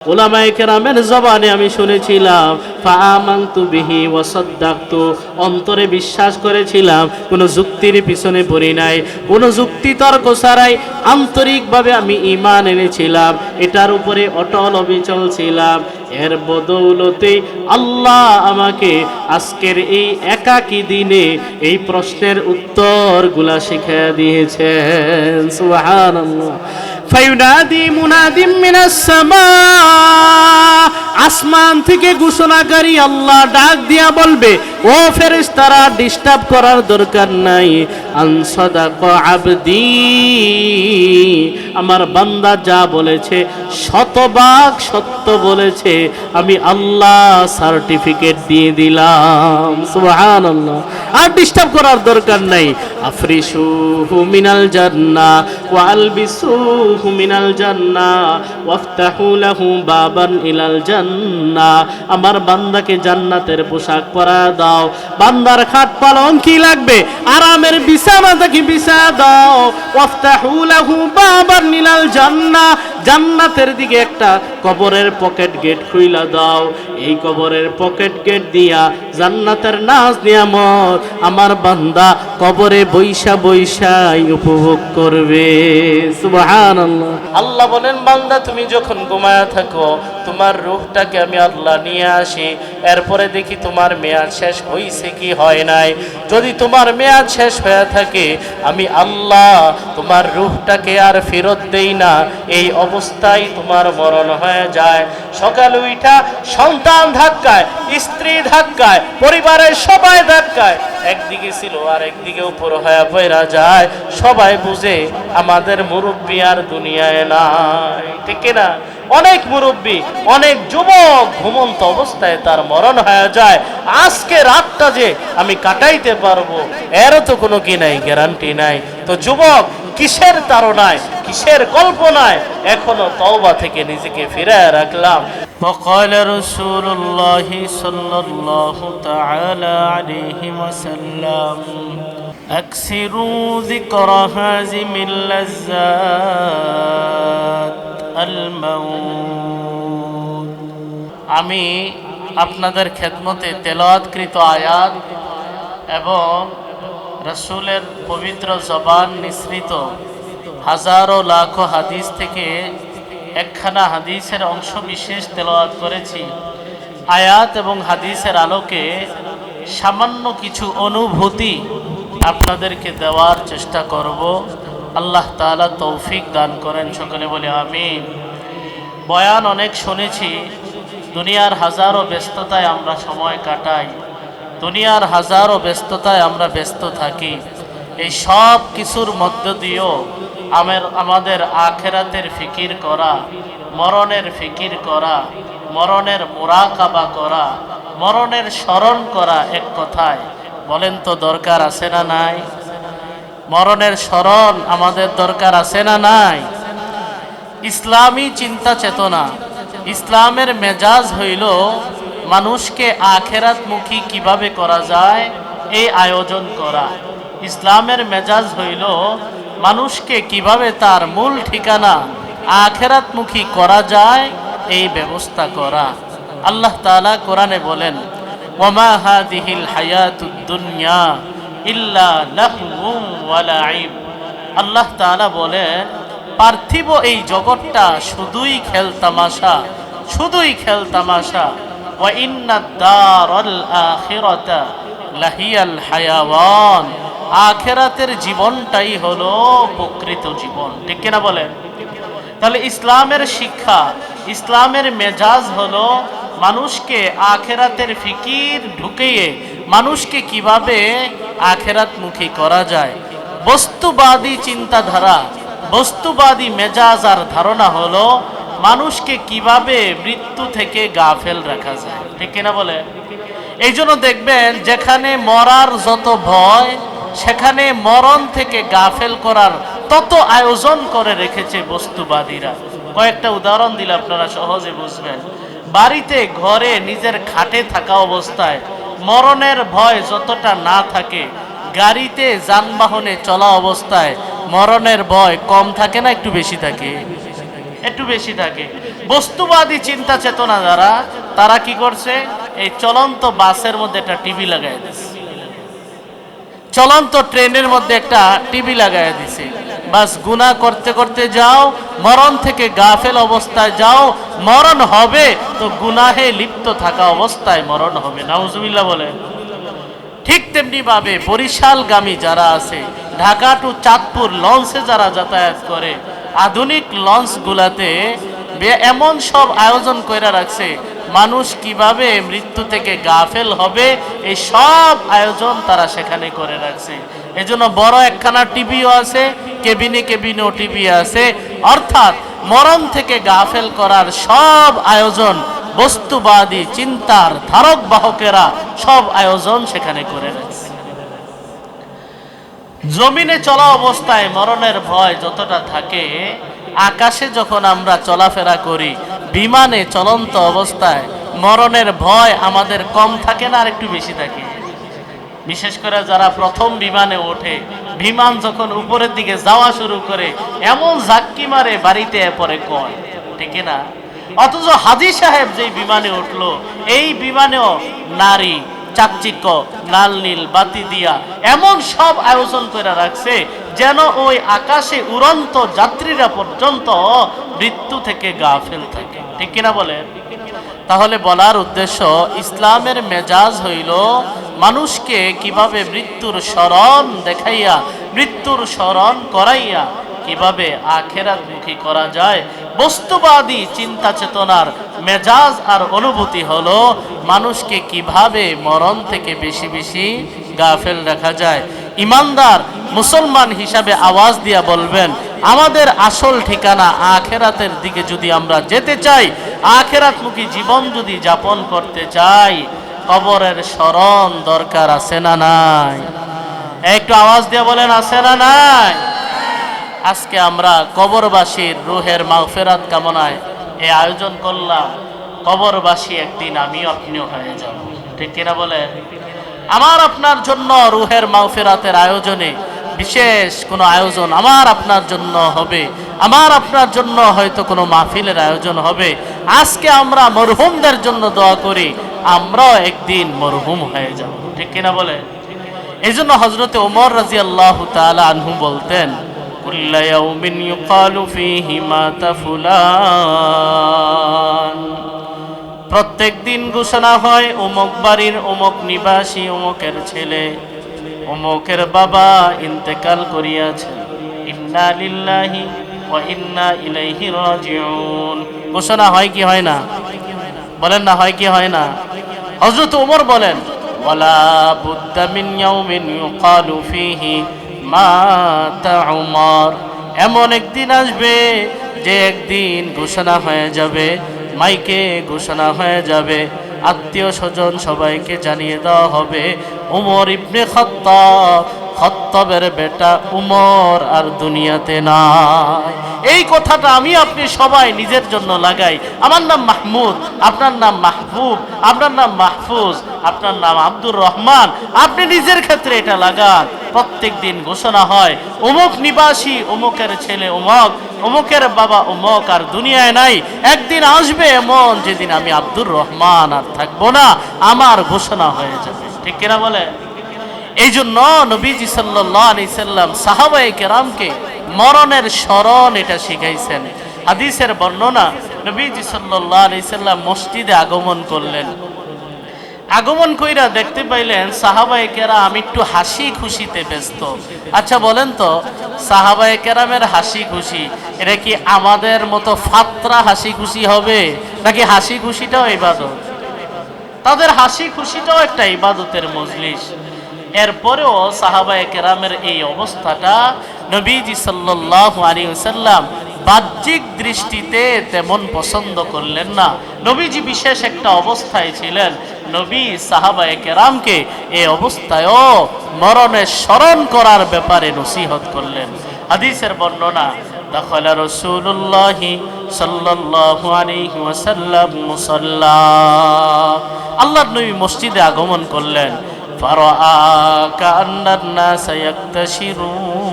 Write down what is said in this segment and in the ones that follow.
উলামায়ে কেরামের জবানে আমি শুনেছিলাম ফাআমানতু বিহি ওয়া সাদ্দাকতু, অন্তরে বিশ্বাস করেছিলাম, কোনো যুক্তির পিছনে পড়ি নাই, কোনো যুক্তি তর্ক ছাড়াই আন্তরিকভাবে আমি ঈমান এনেছিলাম, এটার উপরে অটল অবিচল ছিলাম। এর বদৌলতে আল্লাহ আমাকে আজকের এই একাকী দিনে এই প্রশ্নের উত্তরগুলা শিখিয়ে দিয়েছেন। সুবহানাল্লাহ। ফায়ুনাদি মুনাদিম মিনাস সামা, আসমান থেকে ঘোষণাকারী আল্লাহ ডাক দিয়া বলবে, ও ফেরেশতারা ডিস্টার্ব করার দরকার নাই, আন সাদাকা আবদি, আমার বান্দা যা বলেছে শতভাগ সত্য বলেছে, আমি আল্লাহ সার্টিফিকেট দিয়ে দিলাম। সুবহানাল্লাহ। আর ডিস্টার্ব করার দরকার নাই। আফরিশুহু মিনাল জান্নাহ ওয়া আলবিসুহু মিনাল জান্নাহ ওয়াফতাহু লাহু বাবান ইলাল জান্নাহ, আমার বান্দাকে জান্নাতের পোশাক পরায় দাও, বান্দার খাট পালং কি লাগবে, আরামের বিছানা থেকে বিছায়া দাও, ওয়াফতাহু লাহু বাবান ইলাল জান্নাহ, জান্নাতের দিকে একটা কবরের পকেট গেট খুইলা দাও, এই কবরের পকেট গেট দিয়া জান্নাতের নাজ নিয়ামত আমার বান্দা কবরে বৈশা বৈশাই উপভোগ করবে। সুবহানাল্লাহ। আল্লাহ বলেন, বান্দা তুমি যখন ঘুমায়া থাকো তোমার রূহটাকে আমি আল্লাহ নিয়ে আসি, এরপরে দেখি তোমার মেয়াদ শেষ হইছে কি হয় নাই। যদি তোমার মেয়াদ শেষ হয়ে থাকে আমি আল্লাহ তোমার রূহটাকে আর ফেরত দেই না, এই অবস্থায় তোমার মরণ হয়ে যায়। সকালে উঠা সন্তান ধাক্কায়, স্ত্রী ধাক্কায়, পরিবারের সবাই ধাক্কায় একদিকে ছিল আর একদিকে উপর হয়ে পড়া যায়, সবাই বুঝে আমাদের মুরব্বী আর দুনিয়ায় নাই, ঠিক না? অনেক মুরব্বী, অনেক যুবক ঘুমন্ত অবস্থায় তার মরণ হয়ে যায়। আজকে রাতটা যে আমি কাটাইতে পারবো এরও তো কোনো কি নাই, গ্যারান্টি নাই। তো যুবক, কিসের তাড়নায়, কিসের কল্পনায় এখনো তওবা থেকে নিজেকে ফিরায় রাখলাম। وقال رسول الله صلى الله تعالى عليه وسلم أكثروا ذكر هازم اللذات الموت। আমি আপনাদের খেদমতে তেলাওয়াতকৃত আয়াত এবং রাসূলের পবিত্র জবান নিঃসৃত হাজারো লাখো হাদিস থেকে একখানা হাদিসের অংশ বিশেষ তেলাওয়াত করেছি। আয়াত এবং হাদিসের আলোকে সামান্য কিছু অনুভূতি আপনাদেরকে দেওয়ার চেষ্টা করব। আল্লাহ তাআলা তৌফিক দান করেন, সকলে বলে আমিন। বয়ান অনেক শুনেছি, দুনিয়ার হাজারো ব্যস্ততায় আমরা সময় কাটাই, দুনিয়ার হাজারো ব্যস্ততায় আমরা ব্যস্ত থাকি। এই সব কিছুর মধ্য দিয়েও আমাদের আখেরাতের ফিকির করা, মরণের ফিকির করা, মরণের মুরাকাবা করা, মরণের স্মরণ করা, এক কথায় বলেন তো দরকার আছে না নাই? মরণের স্মরণ আমাদের দরকার আছে না নাই? ইসলামী চিন্তা চেতনা, ইসলামের মেজাজ হইল মানুষকে আখেরাতমুখী কিভাবে করা যায় এই আয়োজন করা। ইসলামের মেজাজ হইল মানুষকে কিভাবে তার মূল ঠিকানা আখেরাতমুখী করা যায় এই ব্যবস্থা করা। আল্লাহ তাআলা কোরআনে বলেন, ওয়ামা হাদিহিল হায়াতুদ দুনিয়া ইল্লা লাহউন ওয়া লাইব। আল্লাহ তাআলা বলেন, পার্থিব এই জগৎটা শুধুই খেলতামাশা, শুধুই খেলতামাশা। ওয়া ইন্নাদ দারাল আখিরাতা লাহিয়াল হায়াওয়ান, আখেরাতের জীবনটাই হলো প্রকৃত জীবন, ঠিক কিনা বলেন? তাহলে ইসলামের শিক্ষা, ইসলামের মেজাজ হলো মানুষকে আখেরাতের ফিকির ঢুকিয়ে মানুষকে কিভাবে আখেরাতমুখী করা যায়। বস্তুবাদী চিন্তাধারা, বস্তুবাদী মেজাজ আর ধারণা হলো মানুষকে কিভাবে মৃত্যু থেকে গাফেল রাখা যায়, ঠিক কিনা বলে? এই জন্য দেখবেন যেখানে মরার যত ভয় সেখানে মরণ থেকে গাফেল করার তত আয়োজন করে রেখেছে বস্তুবাদীরা। কয়েকটা উদাহরণ দিলে আপনারা সহজে বুঝবেন। বাড়িতে ঘরে নিজের খাটে থাকা অবস্থায় মরণের ভয় যতটা না থাকে, গাড়িতে যানবাহনে চলা অবস্থায় মরণের ভয় কম থাকে না একটু বেশি থাকে? একটু বেশি থাকে। বস্তুবাদী চিন্তা চেতনা যারা, তারা কি করছে, এই চলন্ত বাসের মধ্যে একটা টিভি লাগাই দিছে, চলন্ত ট্রেনের মধ্যে একটা টিভি লাগাই দিছে। বাস গুনাহ করতে করতে যাও, মরণ থেকে গাফেল অবস্থায় যাও, মরণ হবে তো গুনাহে লিপ্ত থাকা অবস্থায় মরণ হবে। নাউজুবিল্লাহ বলেন। ঠিক তেমনি ভাবে বরিশালগামী যারা আছে, ঢাকা টু চাঁদপুর লঞ্চে যারা যাতায়াত করে, আধুনিক লঞ্চগুলাতে এমন সব আয়োজন করে রাখছে, মানুষ কিভাবে মৃত্যু থেকে গাফেল হবে এই সব আয়োজন তারা সেখানে করে রাখছে। এজন্য বড় একখানা টিভিও আছে, কেবিনে কেবিনেও টিভি আছে, অর্থাৎ মরণ থেকে গাফেল করার সব আয়োজন বস্তুবাদী চিন্তার ধারক বাহকেরা সব আয়োজন সেখানে করে রাখছে। জমিনে চলা অবস্থায় মরণের ভয় যতটা থাকে, আকাশে যখন আমরা চলাফেরা করি, বিমানে চলন্ত অবস্থায় মরণের ভয় আমাদের কম থাকে না আর একটু বেশি থাকে? বিশেষ করে যারা প্রথম বিমানে ওঠে, বিমান যখন উপরের দিকে যাওয়া শুরু করে এমন ঝাক্কি মারে বাড়িতে পরে কয়, ঠিক না? অথচ হাজী সাহেব যে বিমানে উঠলো, এই বিমানেও নারী চাকচিক্য, লাল নীল বাতি দিয়া এমন সব আয়োজন করে রাখছে যেন ওই আকাশে উড়ন্ত যাত্রীরা পর্যন্ত মৃত্যু থেকে গাফেল থাকে, ঠিক কিনা বলেন? তাহলে বলার উদ্দেশ্য, ইসলামের মেজাজ হইল মানুষকে কিভাবে মৃত্যুর স্মরণ দেখাইয়া, মৃত্যুর স্মরণ করাইয়া কিভাবে আখিরাতমুখী করা যায়। বস্তুবাদী চিন্তা চেতনার মেজাজ আর অনুভূতি হলো মানুষকে কিভাবে মরণ থেকে বেশি বেশি গাফেল রাখা যায়। ইমানদার মুসলমান হিসাবে আওয়াজ দিয়া বলবেন, আমাদের আসল ঠিকানা আখিরাতের দিকে যদি আমরা যেতে চাই, আখিরাতমুখী জীবন যদি যাপন করতে চাই, কবরের স্মরণ দরকার আছে না নাই? একটু আওয়াজ দিয়ে বলেন, আছে না নাই? আজকে আমরা কবরবাসীর রুহের মাগফিরাত কামনায় এই আয়োজন করলাম। কবরবাসী একদিন আমিও আপনিও হয়ে যাব, ঠিক কিনা বলে? আমার আপনার জন্য রুহের মাগফিরাতের আয়োজনে বিশেষ কোনো আয়োজন আমার আপনার জন্য হবে, আমার আপনার জন্য হয়তো কোনো মাহফিলের আয়োজন হবে। আজকে আমরা মরহুমদের জন্য দোয়া করি, আমরাও একদিন মরহুম হয়ে যাব, ঠিক কিনা বলে? এই জন্য হযরতে ওমর রাদিয়াল্লাহু তাআলা আনহু বলতেন, কুল্লা ইয়াউমিন ইউকালু ফীহি মাতা ফুলান, প্রত্যেক দিন ঘোষণা হয় অমুক বাড়ির অমুক নিবাসী, অমুকের ছেলে, অমুকের বাবা ইন্তেকাল করিয়াছেন, ইন্না লিল্লাহি ওয়া ইন্না ইলাইহি রাজিউন। ঘোষণা হয় কি হয় না? বলেন না, হয় কি হয় না? হযরত ওমর বলেন, ওয়ালা বুদ্দা মিন ইয়াউমিন ইউকালু ফীহি মাতা উমর, এমন একদিন আসবে যে একদিন ঘোষণা হয়ে যাবে, মাইকে ঘোষণা হয়ে যাবে, আত্মীয় স্বজন সবাইকে জানিয়ে দেওয়া হবে, উমর ইবনে খাত্তাব, খাত্তাবের বেটা উমর আর দুনিয়াতে নাই। এই কথাটা আমি আপনি সবাই নিজের জন্য লাগাই। আমার নাম মাহমুদ, আপনার নাম মাহবুব, আপনার নাম মাহফুজ, আপনার নাম আব্দুর রহমান, আপনি নিজের ক্ষেত্রে এটা লাগান। প্রত্যেক দিন ঘোষণা হয় অমুক নিবাসী, অমুকের ছেলে অমুক, অমুকের বাবা অমুক আর দুনিয়ায় নাই। একদিন আসবে এমন যেদিন আমি আব্দুর রহমান আর থাকবো না, আমার ঘোষণা হয়ে যাবে, ঠিক কিনা বলে? এই জন্য নবীজি সাল্লাল্লাহু আলাইহি সাল্লাম সাহাবায়ে কেরামকে মরণের স্মরণ এটা শিখাইছেন। হাদিসের বর্ণনা, নবীজি সাল্লাল্লাহু আলাইহি সাল্লাম মসজিদে আগমন করলেন। আগমন কইরা দেখতে পাইলেন সাহাবায়ে কেরাম একটু হাসি খুশিতে ব্যস্ত। আচ্ছা বলেন তো, সাহাবায়ে কেরামের হাসি খুশি এটা কি আমাদের মতো ফাত্রা হাসি খুশি হবে, নাকি হাসি খুশিটাও ইবাদত? তাদের হাসি খুশিটাও একটা ইবাদতের মজলিস। এরপরেও সাহাবায়ে কেরামের এই অবস্থাটা নবীজি সাল্লাল্লাহু আলাইহি ওয়াসাল্লাম বাহ্যিক দৃষ্টিতে তেমন পছন্দ করলেন না। নবীজি বিশেষ একটা অবস্থায় ছিলেন। নবী সাহাবায়ে কেরামকে এই অবস্থায়ও মরণের স্মরণ করার ব্যাপারে নসিহত করলেন। হাদিসের বর্ণনা, দাখালা রাসূলুল্লাহি সাল্লাল্লাহু আলাইহি ওয়াসাল্লাম মুসাল্লা, আল্লাহর নবী মসজিদে আগমন করলেন। ফারাআ কান্নান নাস ইয়াক্তাশিরুন,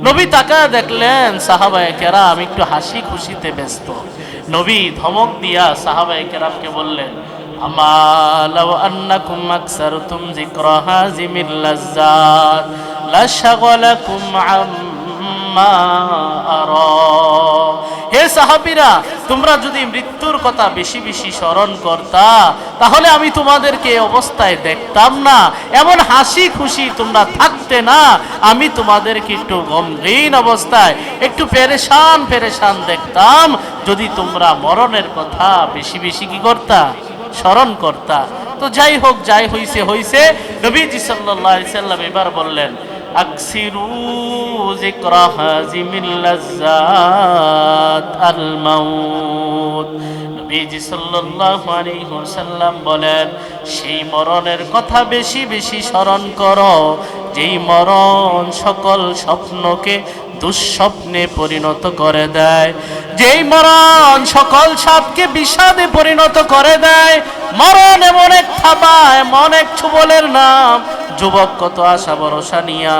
নবী তাকায় দেখলেন সাহাবায়ে কেরাম একটু হাসি খুশিতে ব্যস্ত। নবী ধমক দিয়া সাহাবায়ে কেরামকে বললেন, আমা লাউ আন্নাকুম আকসারতুম যিকরা হাযিমিল লাজ্জাত লাশাগালাকুম আম্মা আরা। হে সাহাবীরা, তোমরা যদি মৃত্যুর কথা বেশি বেশি স্মরণ করতা তাহলে আমি তোমাদেরকে এই অবস্থায় দেখতাম না, এমন হাসি খুশি তোমরা থাকতে না। আমি তোমাদেরকে একটু গমগীন অবস্থায়, একটু পেরেশান পেরেশান দেখতাম যদি তোমরা মরণের কথা বেশি বেশি কি করতা, স্মরণ করতা। তো যাই হোক, যাই হইছে হইছে। নবীজি সাল্লাল্লাহু আলাইহি সাল্লাম এবার বললেন, আকসিরু যিকরা হাযিমিল লাজ্জাত আল মাউত। নবীজি সাল্লাল্লাহু আলাইহি ওয়াসাল্লাম বলেন, সেই মরণের কথা বেশি বেশি স্মরণ করো যেই মরণ সকল স্বপ্নকে দুঃস্বপ্নে পরিণত করে দেয়, যেই মরণ সকল সাপকে বিষাদে পরিণত করে দেয়। মরণ এমন এক থাবা, এমন এক ছুবলের নাম। যুবক কত আশা ভরসা নিয়া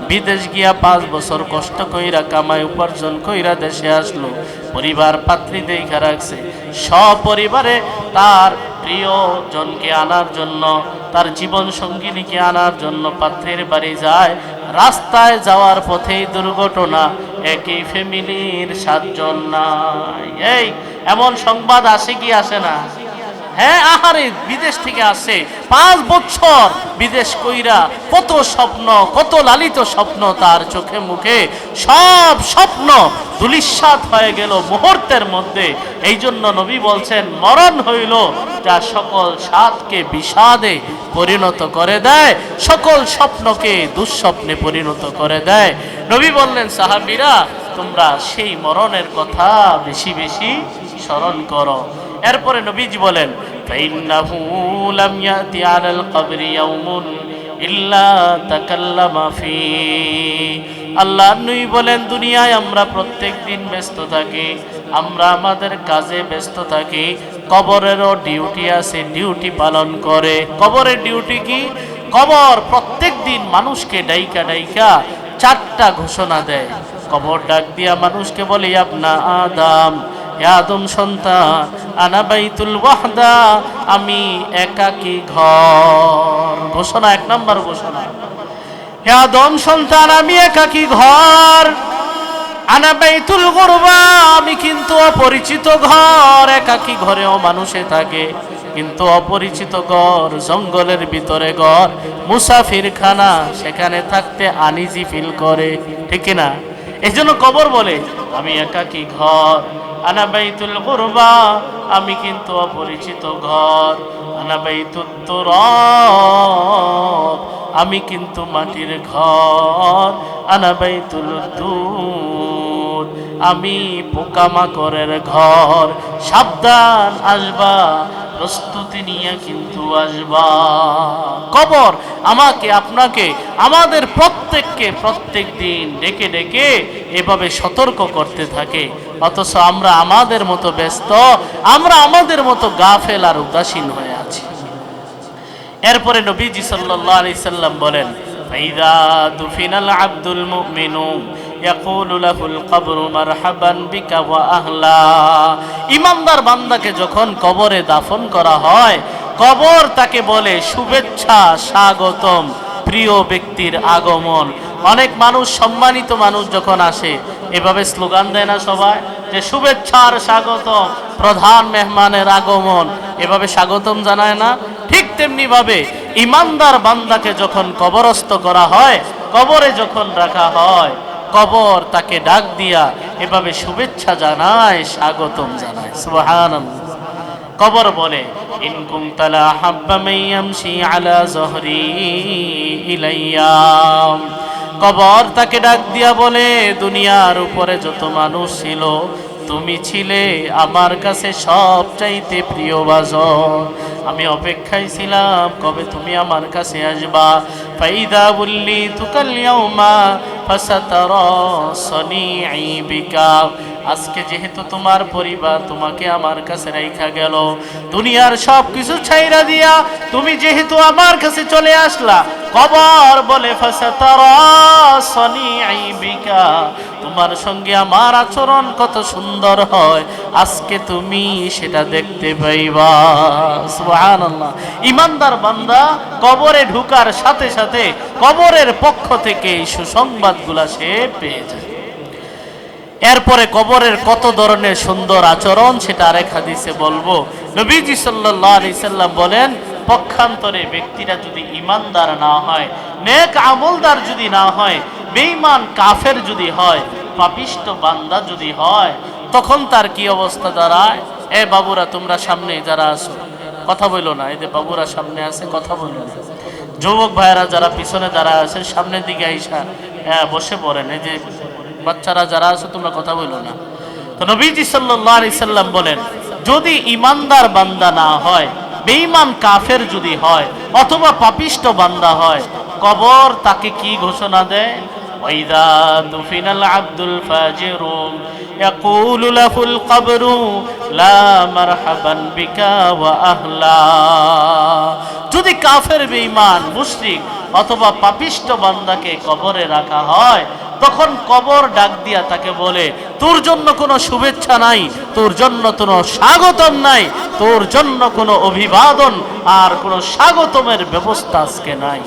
বিদেশ গিয়া 5 বছর কষ্ট কইরা কামাই উপার্জন কইরা দেশে আসলো, পরিবার পাত্রী দেখা রাখছে, সপরিবারে তার প্রিয়জনকে আনার জন্য, তার জীবন সঙ্গিনীকে আনার জন্য পাত্রীর বাড়ি যায়। রাস্তায় যাওয়ার পথেই দুর্ঘটনা, একই ফ্যামিলির 7 জন নাই। এই এমন সংবাদ আসে কি আসে না? হ্যাঁ, আহারে বিদেশ থেকে আসে, 5 বছর বিদেশ কইরা কত স্বপ্ন, কত লালিত স্বপ্ন তার চোখে মুখে, সব স্বপ্ন ধূলিসাৎ হয়ে গেল মুহূর্তের মধ্যে। এই জন্য নবী বলছেন, মরণ হইল যা সকল সাতকে বিষাদে পরিণত করে দেয়, সকল স্বপ্নকে দুঃস্বপ্নে পরিণত করে দেয়। নবী বললেন, সাহাবীরা তোমরা সেই মরণের কথা বেশি বেশি স্মরণ করো। এরপরে নবীজি বলেন, ফাইন্নাহু লাম ইয়াতি আলাল কবরি ইয়াউমুন ইল্লা তাকাল্লামা ফি। আল্লাহর নবী বলেন, দুনিয়ায় আমরা প্রত্যেক দিন ব্যস্ত থাকি, আমরা আমাদের কাজে ব্যস্ত থাকি, কবরেরও ডিউটি আছে, ডিউটি পালন করে। কবরের ডিউটি কি? কবর প্রত্যেক দিন মানুষকে ডাইকা ডাইকা 4টা ঘোষণা দেয়। কবর ডাক দিয়া মানুষকে বলে, আপনা আদম, হে আদম সন্তান, আনা বাইতুল ওয়াহদা, আমি একাকী ঘর। ঘোষণা, 1 নম্বর ঘোষণা, হে আদম সন্তান আমি একাকী ঘর। আনা বাইতুল গুরবা, আমি কিন্তু অপরিচিত ঘর। একাকী ঘরেও মানুষে থাকে, কিন্তু অপরিচিত ঘর, জঙ্গলের ভিতরে ঘর, মুসাফিরখানা, সেখানে থাকতে আনইজি ফিল করে, ঠিক না? এই জন্য কবর বলে আমি একাকী ঘর। আনা বাইতুল গুরবা, আমি কিন্তু অপরিচিত ঘর। আনা বাইতুত তুরাব, আমি কিন্তু মাটির ঘর। আনা বাইতুল দুদ, আমি পোকামাকড়ের ঘর। সাবধান, আসবা, প্রস্তুতি নিয়ে কিন্তু আসবা। কবর আমাকে, আপনাকে, আমাদের প্রত্যেককে প্রত্যেক দিন ডেকে ডেকে এভাবে সতর্ক করতে থাকে, অথচ আমরা আমাদের মতো ব্যস্ত, আমরা আমাদের মতো গাফেল আর উদাসীন হয়ে আছি। এরপরে নবীজি সাল্লাল্লাহু আলাইহি সাল্লাম বলেন, ফাইদা দুফিনাল আব্দুল মুমিনু ইয়াকুলু লাহুল কবরু মারহাবান বিকা ওয়া আহলা। ইমানদার বান্দাকে যখন কবরে দাফন করা হয়, কবর তাকে বলে শুভেচ্ছা, স্বাগতম, প্রিয় ব্যক্তির আগমন। অনেক মানুষ, সম্মানিত মানুষ যখন আসে, এভাবে স্লোগান দেয় না সবাই, যে শুভেচ্ছার স্বাগতম, প্রধান মেহমানের আগমন, এভাবে স্বাগতম জানায় না? ঠিক তেমনি ভাবে ইমানদার বান্দাকে যখন কবরস্থ করা হয়, কবরে যখন রাখা হয়, কবর তাকে ডাক দিয়া এভাবে শুভেচ্ছা জানায়, স্বাগতম জানায়। সুবহানাল্লাহ। কবর বলে, ইন কুনতা লা হাব্বা মান ইয়ামশি আলা যহরি ইলাইয়া। কবর তাকে ডাক দিয়া বলে, দুনিয়ার উপরে যত মানুষ ছিল, তুমি ছিলে আমার কাছে সবচাইতে প্রিয়ভাজন। আমি অপেক্ষায় ছিলাম কবে তুমি আমার কাছে আসবা। ফাইদা বুল্লি তুকাল ইয়াউমা ফাসাতারা সনিঈ বিকা। আজকে যেহেতু তোমার পরিবার তোমাকে আমার কাছে রাইখা গেল, দুনিয়ার সব কিছু ছাইরা দিয়া তুমি যেহেতু আমার কাছে চলে আসলা, কবর বলে ফাসাতারা সানিঈ বিকা, তোমার সঙ্গে আমার আচরণ কত সুন্দর হয়, আজকে তুমি সেটা দেখতে পাইবা। সুবহানাল্লাহ। ইমানদার বান্দা কবরে ঢুকার সাথে সাথে কবরের পক্ষ থেকে এই সুসংবাদগুলা সে পেয়ে যায়। এরপরে কবরের কত ধরনের সুন্দর আচরণ সেটা আরেক হাদিসে বলবো। নবীজি সাল্লাল্লাহু আলাইহি সাল্লাম বলেন, পক্ষান্তরে ব্যক্তিরা যদি ইমানদার না হয়, নেক আমলদার যদি না হয়, বেঈমান কাফের যদি হয়, পাপিষ্ট বান্দা যদি হয়, তখন তার কি অবস্থা দাঁড়ায়? এ বাবুরা, তোমরা সামনে যারা আছো কথা বলো না, এই যে বাবুরা সামনে আছে কথা বলো না। যুবক ভাইয়েরা যারা পিছনে দাঁড়ায় আছে সামনের দিকে আইসা বসে পড়েন। এই যে বাচ্চারা যারা আছে তোমরা কথা বলো না। তো নবীজি সাল্লাল্লাহু আলাইহি সাল্লাম বলেন, যদি ইমানদার বান্দা না হয়, বেঈমান কাফের যদি হয়, অথবা পাপিষ্ট বান্দা হয়, কবর তাকে কি ঘোষণা দেয়? ওয়াইদা দুফিনাল আব্দুল ফাজিরু ইয়াকুলু লাহুল কবরু লা মারহাবান বিকা ওয়া আহলা। যদি কাফের, বেঈমান, মুশরিক অথবা পাপিষ্ট বান্দাকে কবরে রাখা হয়, তখন কবর ডাক দিয়া তাকে বলে, তোর জন্য কোনো শুভেচ্ছা নাই, তোর জন্য কোনো স্বাগতম নাই, তোর জন্য কোনো অভিবাদন আর কোনো স্বাগতমের ব্যবস্থা আজকে নাই।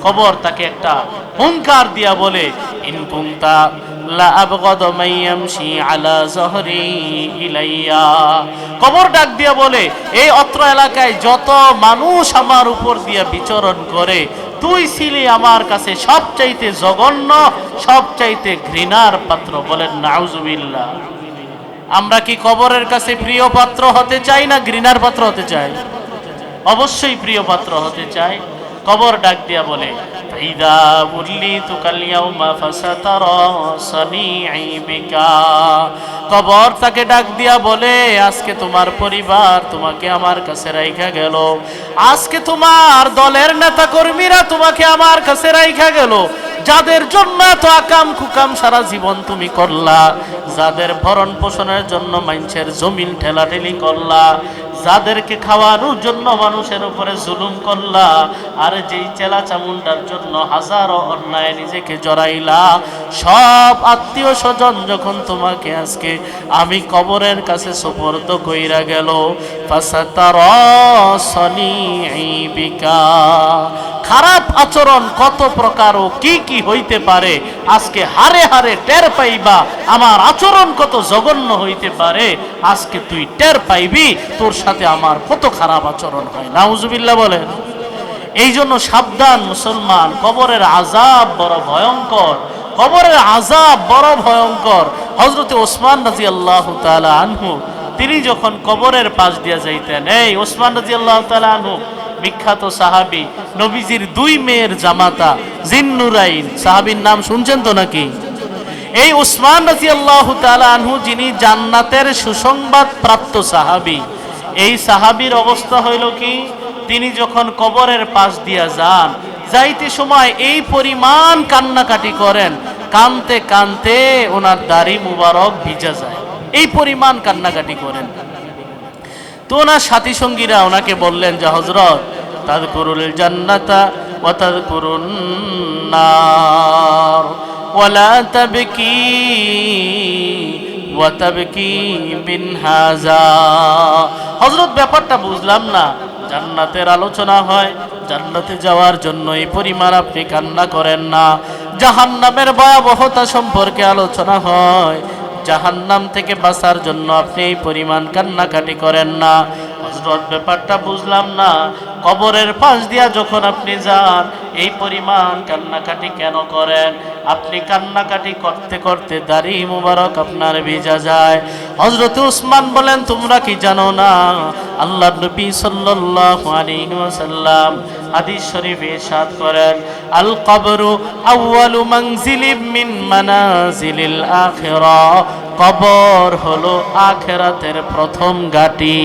কবর তাকে একটা হুঙ্কার দিয়া বলে, ইন কুনতা লা আবগাদ মাইয়ামশি আলা যহরি ইলাইয়া। কবর ডাক দিয়া বলে, এই অত্র এলাকায় যত মানুষ আমার উপর দিয়া বিচরণ করে, তুই ছিলি আমার কাছে সবচাইতে জঘন্য, সবচাইতে ঘৃণার পাত্র। বলেন নাউজুবিল্লাহ। আমরা কি কবরের কাছে প্রিয় পাত্র হতে চাই না ঘৃণার পাত্র হতে চাই? অবশ্যই প্রিয় পাত্র হতে চাই। কবর ডাক দিয়া বলে, ইদা বুল্লিতু কাল ইয়াউমা ফাসাতারা সানিঈ বিকা। কবর তাকে ডাক দিয়া বলে, আজকে তোমার পরিবার তোমাকে আমার কাছে রাইখা গেল, আজকে তোমার দলের নেতা কর্মীরা তোমাকে আমার কাছে রাইখা গেল, যাদের জন্য এত আকাম কুকাম সারা জীবন তুমি করলা, যাদের ভরণ পোষণের জন্য মানুষের জমিন ঠেলাঠেলি করলা, যাদেরকে খাওয়ানোর জন্য মানুষের উপরে জুলুম করলা, আর যেই চেলা চামুন্ডার জন্য হাজারো অন্যায় নিজেকে জড়াইলা, সব আত্মীয় স্বজন যখন তোমাকে আজকে আমি কবরের কাছে সুপর্দ কইরা গেল, ফাসাতারা সানিঈ বিকা। খারাপ আচরণ কত প্রকার ও কি কি হইতে পারে আজকে হারে হারে টের পাইবা। আমার আচরণ কত জঘন্য হইতে পারে আজকে তুই টের পাইবি, তোর সাথে আমার কত খারাপ আচরণ হয়। নাউজুবিল্লাহ বলেন। এই জন্য সাবধান মুসলমান, কবরের আযাব বড় ভয়ঙ্কর, কবরের আযাব বড় ভয়ঙ্কর। হযরতে ওসমান রাদিয়াল্লাহু তাআলা আনহু তিনি যখন কবরের পাশ দিয়া যাইতেন, এই ওসমান রাদিয়াল্লাহু তাআলা আনহু বিখ্যাত সাহাবী, নবীজির দুই মেয়ের জামাতা জিন্নুরাইন সাহাবীর নাম শুনছেন তো নাকি? এই উসমান রাদিয়াল্লাহু তাআলা আনহু যিনি জান্নাতের সুসংবাদ প্রাপ্ত সাহাবী, এই সাহাবীর অবস্থা হইল কি, তিনি যখন কবরের পাশ দিয়া যান, যাইতে সময় এই পরিমাণ কান্নাকাটি করেন, কানতে কানতে ওনার দাড়ি মুবারক ভিজা যায়, এই পরিমাণ কান্নাকাটি করেন। তো ওনার সাথী সঙ্গীরা ওনাকে বললেন যে হযরত, তাযকুরুল জান্নাতা ওয়া তাযকুরুন নার ওয়ালা তাবকি ওয়া তাবকি মিন হাযা। হযরত ব্যাপারটা বুঝলাম না, জান্নাতের আলোচনা হয়, জান্নাতে যাওয়ার জন্য এই পরিমাণ আপনি কান্না করেন না, জাহান্নামের ভয়াবহতা সম্পর্কে আলোচনা হয়, জাহান্নাম থেকে বাঁচার জন্য আপনি এই পরিমাণ কান্নাকাটি করেন না। হযরত ব্যাপারটা বুঝলাম না, কবরের পাশ দিয়া যখন আপনি যান এই পরিমাণ কান্নাকাটি কেন করেন? আপনি কান্নাকাটি করতে করতে দাড়ি মুবারক আপনার ভিজা যায়। হযরত উসমান বলেন, তোমরা কি জানো না আল্লাহর নবী সাল্লাল্লাহু আলাইহি ওয়াসাল্লাম হাদিস শরীফে ইরশাদ করেন, আল কবরু আউয়ালু মানজিলিম মিন মানাজিলিল আখিরাহ। কবর হলো আখিরাতের প্রথম ঘাঁটি,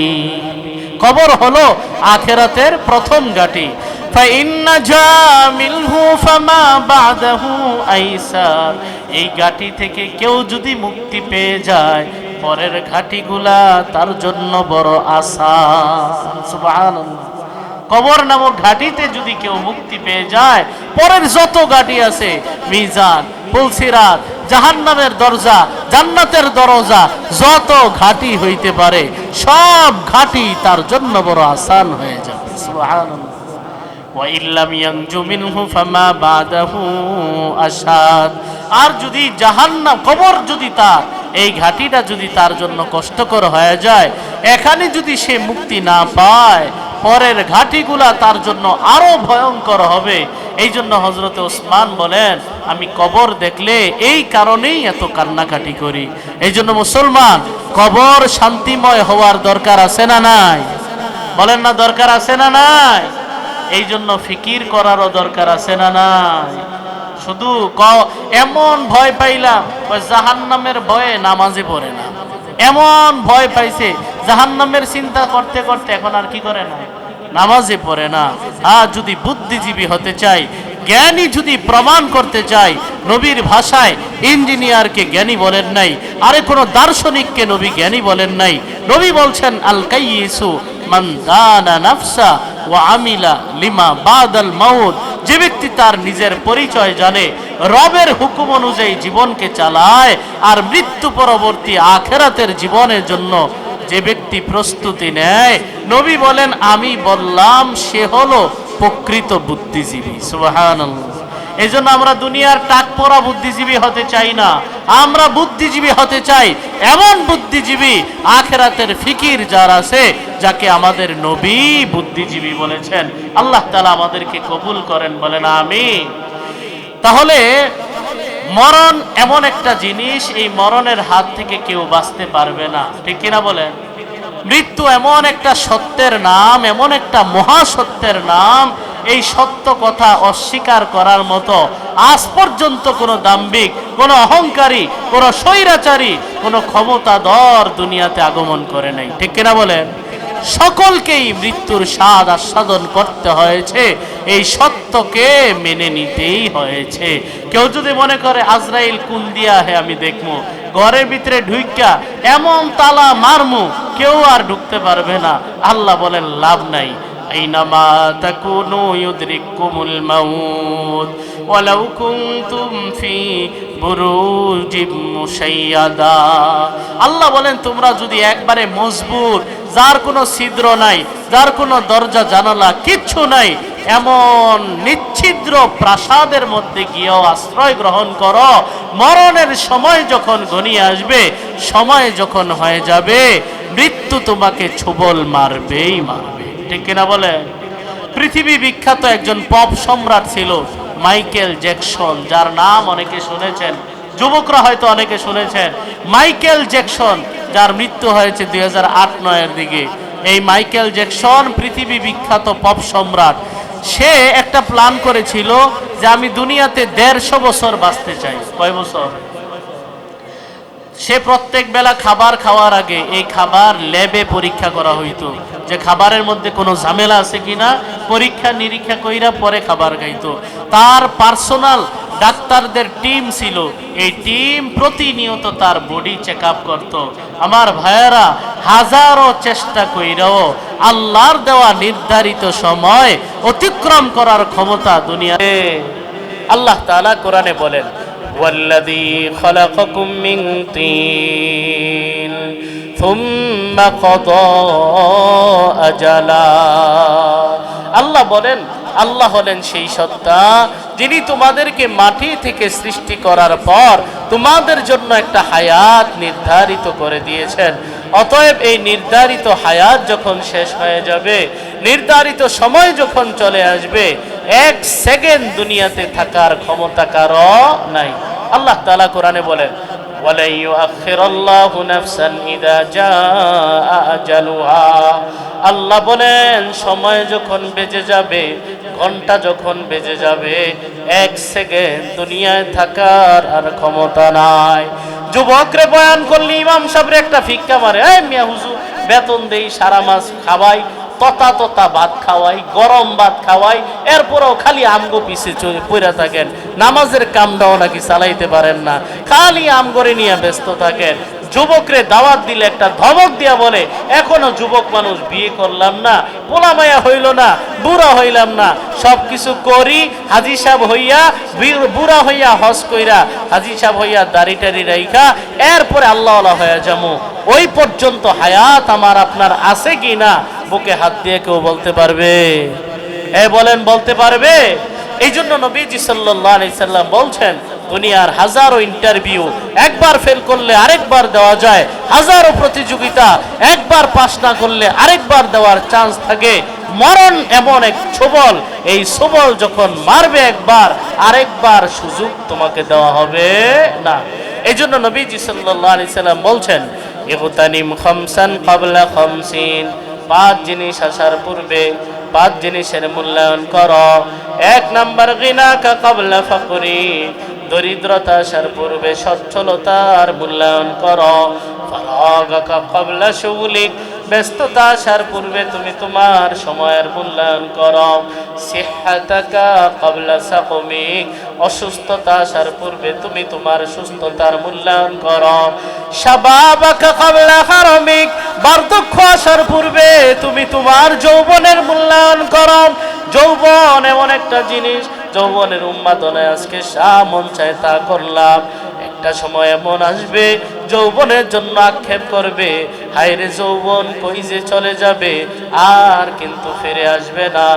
কবর হলো আখিরাতের প্রথম ঘাঁটি। ফাইন্না জামিলহু ফামা বাদাহু আইসার। এই ঘাঁটি থেকে কেউ যদি মুক্তি পেয়ে যায়, পরের ঘাঁটিগুলা তার জন্য বড় আশা। সুবহানাল্লাহ। কবর নামক ঘাটিতে যদি কেউ মুক্তি পেয়ে যায়, পরের যত ঘাটি আছে, মিজান, পুলসিরাত, জাহান্নামের দরজা, জান্নাতের দরজা, যত ঘাটি হইতে পারে সব ঘাটি তার জন্য বড় আসান হয়ে যাবে। সুবহানাল্লাহ। ওয়া ইল্লাম ইয়ানজু মিনহু ফামা বাদাহু আশাদ। আর যদি জাহান্নাম, কবর যদি তার, এই ঘাটিটা যদি তার জন্য কষ্টকর হয়ে যায়, এখানে যদি সে মুক্তি না পায়, পরের ঘাটিগুলা তার জন্য আরো ভয়ঙ্কর হবে। এই জন্য হযরত ওসমান বলেন, আমি কবর দেখলে এই কারণেই এত কান্নাকাটি করি। এই জন্য মুসলমান, কবর শান্তিময় হওয়ার দরকার আছে না নাই? বলেন না, দরকার আছে না নাই? এই জন্য ফিকির করারও দরকার আছে না নাই? শুধু এমন ভয় পাইলাম, জাহান্নামের ভয়ে নামাজে পড়ে না, এমন ভয় পাইছে জাহান্নামের চিন্তা করতে করতে এখন আর কি করে না, নামাজে পড়ে না। আর যদি বুদ্ধিজীবী হতে চাই, জ্ঞানী যদি প্রমাণ করতে চাই, নবীর ভাষায় ইঞ্জিনিয়ারকে জ্ঞানী বলেন নাই, আরে কোনো দার্শনিককে নবী জ্ঞানী বলেন নাই। নবী বলছেন, আল কাইয়িসু মান দানা নাফসা ওয়া আমিলা লিমা বাদাল মাউত। যে ব্যক্তি তার নিজের পরিচয় জানে, রবের হুকুম অনুযায়ী জীবনকে চালায়, আর মৃত্যু পরবর্তী আখিরাতের জীবনের জন্য যে ব্যক্তি প্রস্তুতি নেয়, নবী বলেন, আমি বললাম সে হলো প্রকৃত বুদ্ধিজীবী। সুবহানাল্লাহ। এই জন্য আমরা দুনিয়ার টাক পড়া বুদ্ধিজীবী হতে চাই না, আমরা বুদ্ধিজীবী হতে চাই এমন বুদ্ধিজীবী, আখিরাতের ফিকির যার আছে, যাকে আমাদের নবী বুদ্ধিজীবী বলেছেন। আল্লাহ তাআলা আমাদেরকে কবুল করেন, বলেন আমিন। তাহলে মরণ এমন একটা জিনিস, এই মরণের হাত থেকে কেউ বাঁচতে পারবে না, ঠিক কিনা বলেন? মৃত্যু এমন একটা সত্যের নাম, এমন একটা মহাসত্যের নাম, এই সত্য কথা অস্বীকার করার মতো আজ পর্যন্ত কোনো দাম্ভিক, কোনো অহংকারী, কোনো স্বৈরাচারী, কোনো ক্ষমতাধর দুনিয়াতে আগমন করে নাই, ঠিক কিনা বলেন? সকলকেই মৃত্যুর স্বাদ আস্বাদন করতে হয়েছে, এই সত্যকে মেনে নিতেই হয়েছে। কেউ যদি মনে করে আজরাইল কোন দিয়া হে আমি দেখবো, ঘরের ভিতরে ঢুইকা এমন তালা মারমু কেউ আর ঢুকতে পারবে না, আল্লাহ বলেন লাভ নাই। আইনামা তাকুনু ইউদরিকুমুল মাউত ওয়ালাউ কুনতুম ফি বুরুজিম মুশাইয়াদা। আল্লাহ বলেন, তোমরা যদি একবারে মজবুত, যার কোনো ছিদ্র নাই, যার কোনো দরজা জানালা কিচ্ছু নাই, এমন নিচ্ছিদ্র প্রাসাদের মধ্যে গিয়েও আশ্রয় গ্রহণ করো, মরণের সময় যখন ঘনিয়ে আসবে, সময় যখন হয়ে যাবে, মৃত্যু তোমাকে ছোবল মারবেই মারবে, ঠিক কিনা বলে? পৃথিবী বিখ্যাত একজন পপ সম্রাট ছিল মাইকেল জ্যাকসন, যার নাম অনেকে শুনেছেন, যুবকরা হয়তো অনেকে শুনেছেন। মাইকেল জ্যাকসন, যার মৃত্যু হয়েছে 2008-9 দিকে। এই মাইকেল জ্যাকসন পৃথিবী বিখ্যাত পপ সম্রাট। সে একটা প্ল্যান করেছিল যে আমি দুনিয়াতে 150 বছর বাঁচতে চাই। কয় বছর? সে প্রত্যেক বেলা খাবার খাওয়ার আগে এই খাবার ল্যাবে পরীক্ষা করা হইতো, যে খাবারের মধ্যে কোনো ঝামেলা আছে কিনা, পরীক্ষা নিরীক্ষা কইরা পরে খাবার খাইতো। তার পার্সোনাল ডাক্তারদের টিম ছিল, এই টিম প্রতিনিয়ত তার বডি চেক আপ করত। আমার ভাইয়েরা, হাজারো চেষ্টা কইরাও আল্লাহর দেওয়া নির্ধারিত সময় অতিক্রম করার ক্ষমতা দুনিয়াতে। আল্লাহ তাআলা কোরআনে বলেন, ওয়াল্লাযী খালাকাকুম মিন তিন সুম্মা কাদা আজালা। আল্লাহ বলেন, আল্লাহ হলেন সেই সত্তা যিনি তোমাদেরকে মাটি থেকে সৃষ্টি করার পর তোমাদের জন্য একটা হায়াত নির্ধারিত করে দিয়েছেন। অতএব এই নির্ধারিত হায়াত যখন শেষ হয়ে যাবে, নির্ধারিত সময় যখন চলে আসবে, 1 সেকেন্ড দুনিয়াতে থাকার ক্ষমতা কারো নাই। আল্লাহ তাআলা কোরআনে বলেন, ওয়ালা ইউআখিরুল্লাহু নাফসান ইযা জাআ আজালুহা। আল্লাহ বলেন, সময় যখন বেজে যাবে, ঘন্টা যখন বেজে যাবে, 1 সেকেন্ড দুনিয়ায় থাকার আর ক্ষমতা নাই। যুবকরে বয়ান করলে ইমাম সাহেবরে একটা ফিক্কা মারে, এই মিয়া হুজুর বেতন দেই, সারা মাস খাওয়াই, ততা ততা ভাত খাওয়াই, গরম ভাত খাওয়াই, এরপরেও খালি আমগো পিছে পড়ে থাকেন, নামাজের কামটাও নাকি চালাইতে পারেন না, খালি আমগরে নিয়ে ব্যস্ত থাকেন। যুবকরে দাওয়াত দিলে একটা ধমক দিয়া বলে এখনো যুবক মানুষ, বিয়ে করলাম না, পোলা মায়া হইল না, বুড়া হইলাম না, সব কিছু করি হাজি সাহেব হইয়া, বুড়া হইয়া হজ কইরা হাজি সাহেব হইয়া দাড়ি টাড়ি রাইখা এরপরে আল্লাহওয়ালা হইয়া যাবো। ওই পর্যন্ত হায়াত আমার আপনার আছে কি না বুকে হাত দিয়ে কেউ বলতে পারবে? বলেন, বলতে পারবে? এই জন্য নবীজি সাল্লাল্লাহু আলাইহি সাল্লাম বলছেন, দুনিয়ার হাজারো ইন্টারভিউ একবার ফেল করলে আরেকবার দেওয়া যায়, হাজারো প্রতিযোগিতা একবার পাস না করলে আরেকবার দেওয়ার চান্স থাকে। মরণ এমন এক ছোবল, এই ছোবল যখন মারবে একবার, আরেকবার সুযোগ তোমাকে দেওয়া হবে না। এই জন্য নবীজি সাল্লাল্লাহু আলাইহি সাল্লাম বলছেন, ইগতানিম খামসান ক্বাবলা খামসিন, 5 জিনিস আসার পূর্বে 5 জিনিসের মূল্যায়ন করো। 1 নাম্বার গিনাকা ক্বাবলা ফাকরি, দরিদ্রতা আসার পূর্বে সচ্ছলতার মূল্যায়ন করো। ফারাগাকা ক্বাবলা শুগলিক, ব্যস্ততা আসার পূর্বে তুমি তোমার সময়ের মূল্যায়ন করো। সিহহাতাকা ক্বাবলা সাকমিক, অসুস্থতা আসার পূর্বে তুমি তোমার সুস্থতার মূল্যায়ন করো। শাবাবাকা ক্বাবলা হারামিক, বার্ধক্য আসার পূর্বে তুমি তোমার যৌবনের মূল্যায়ন করো। যৌবন এমন একটা জিনিস, যৌবনের উন্মাদনায় আজকে মন চায় তা করলাম, একটা সময় এমন আসবে যৌবনের জন্য আক্ষেপ করবে, হায়রে যৌবন কই যে চলে যাবে, আর কিন্তু ফিরে আসবে না।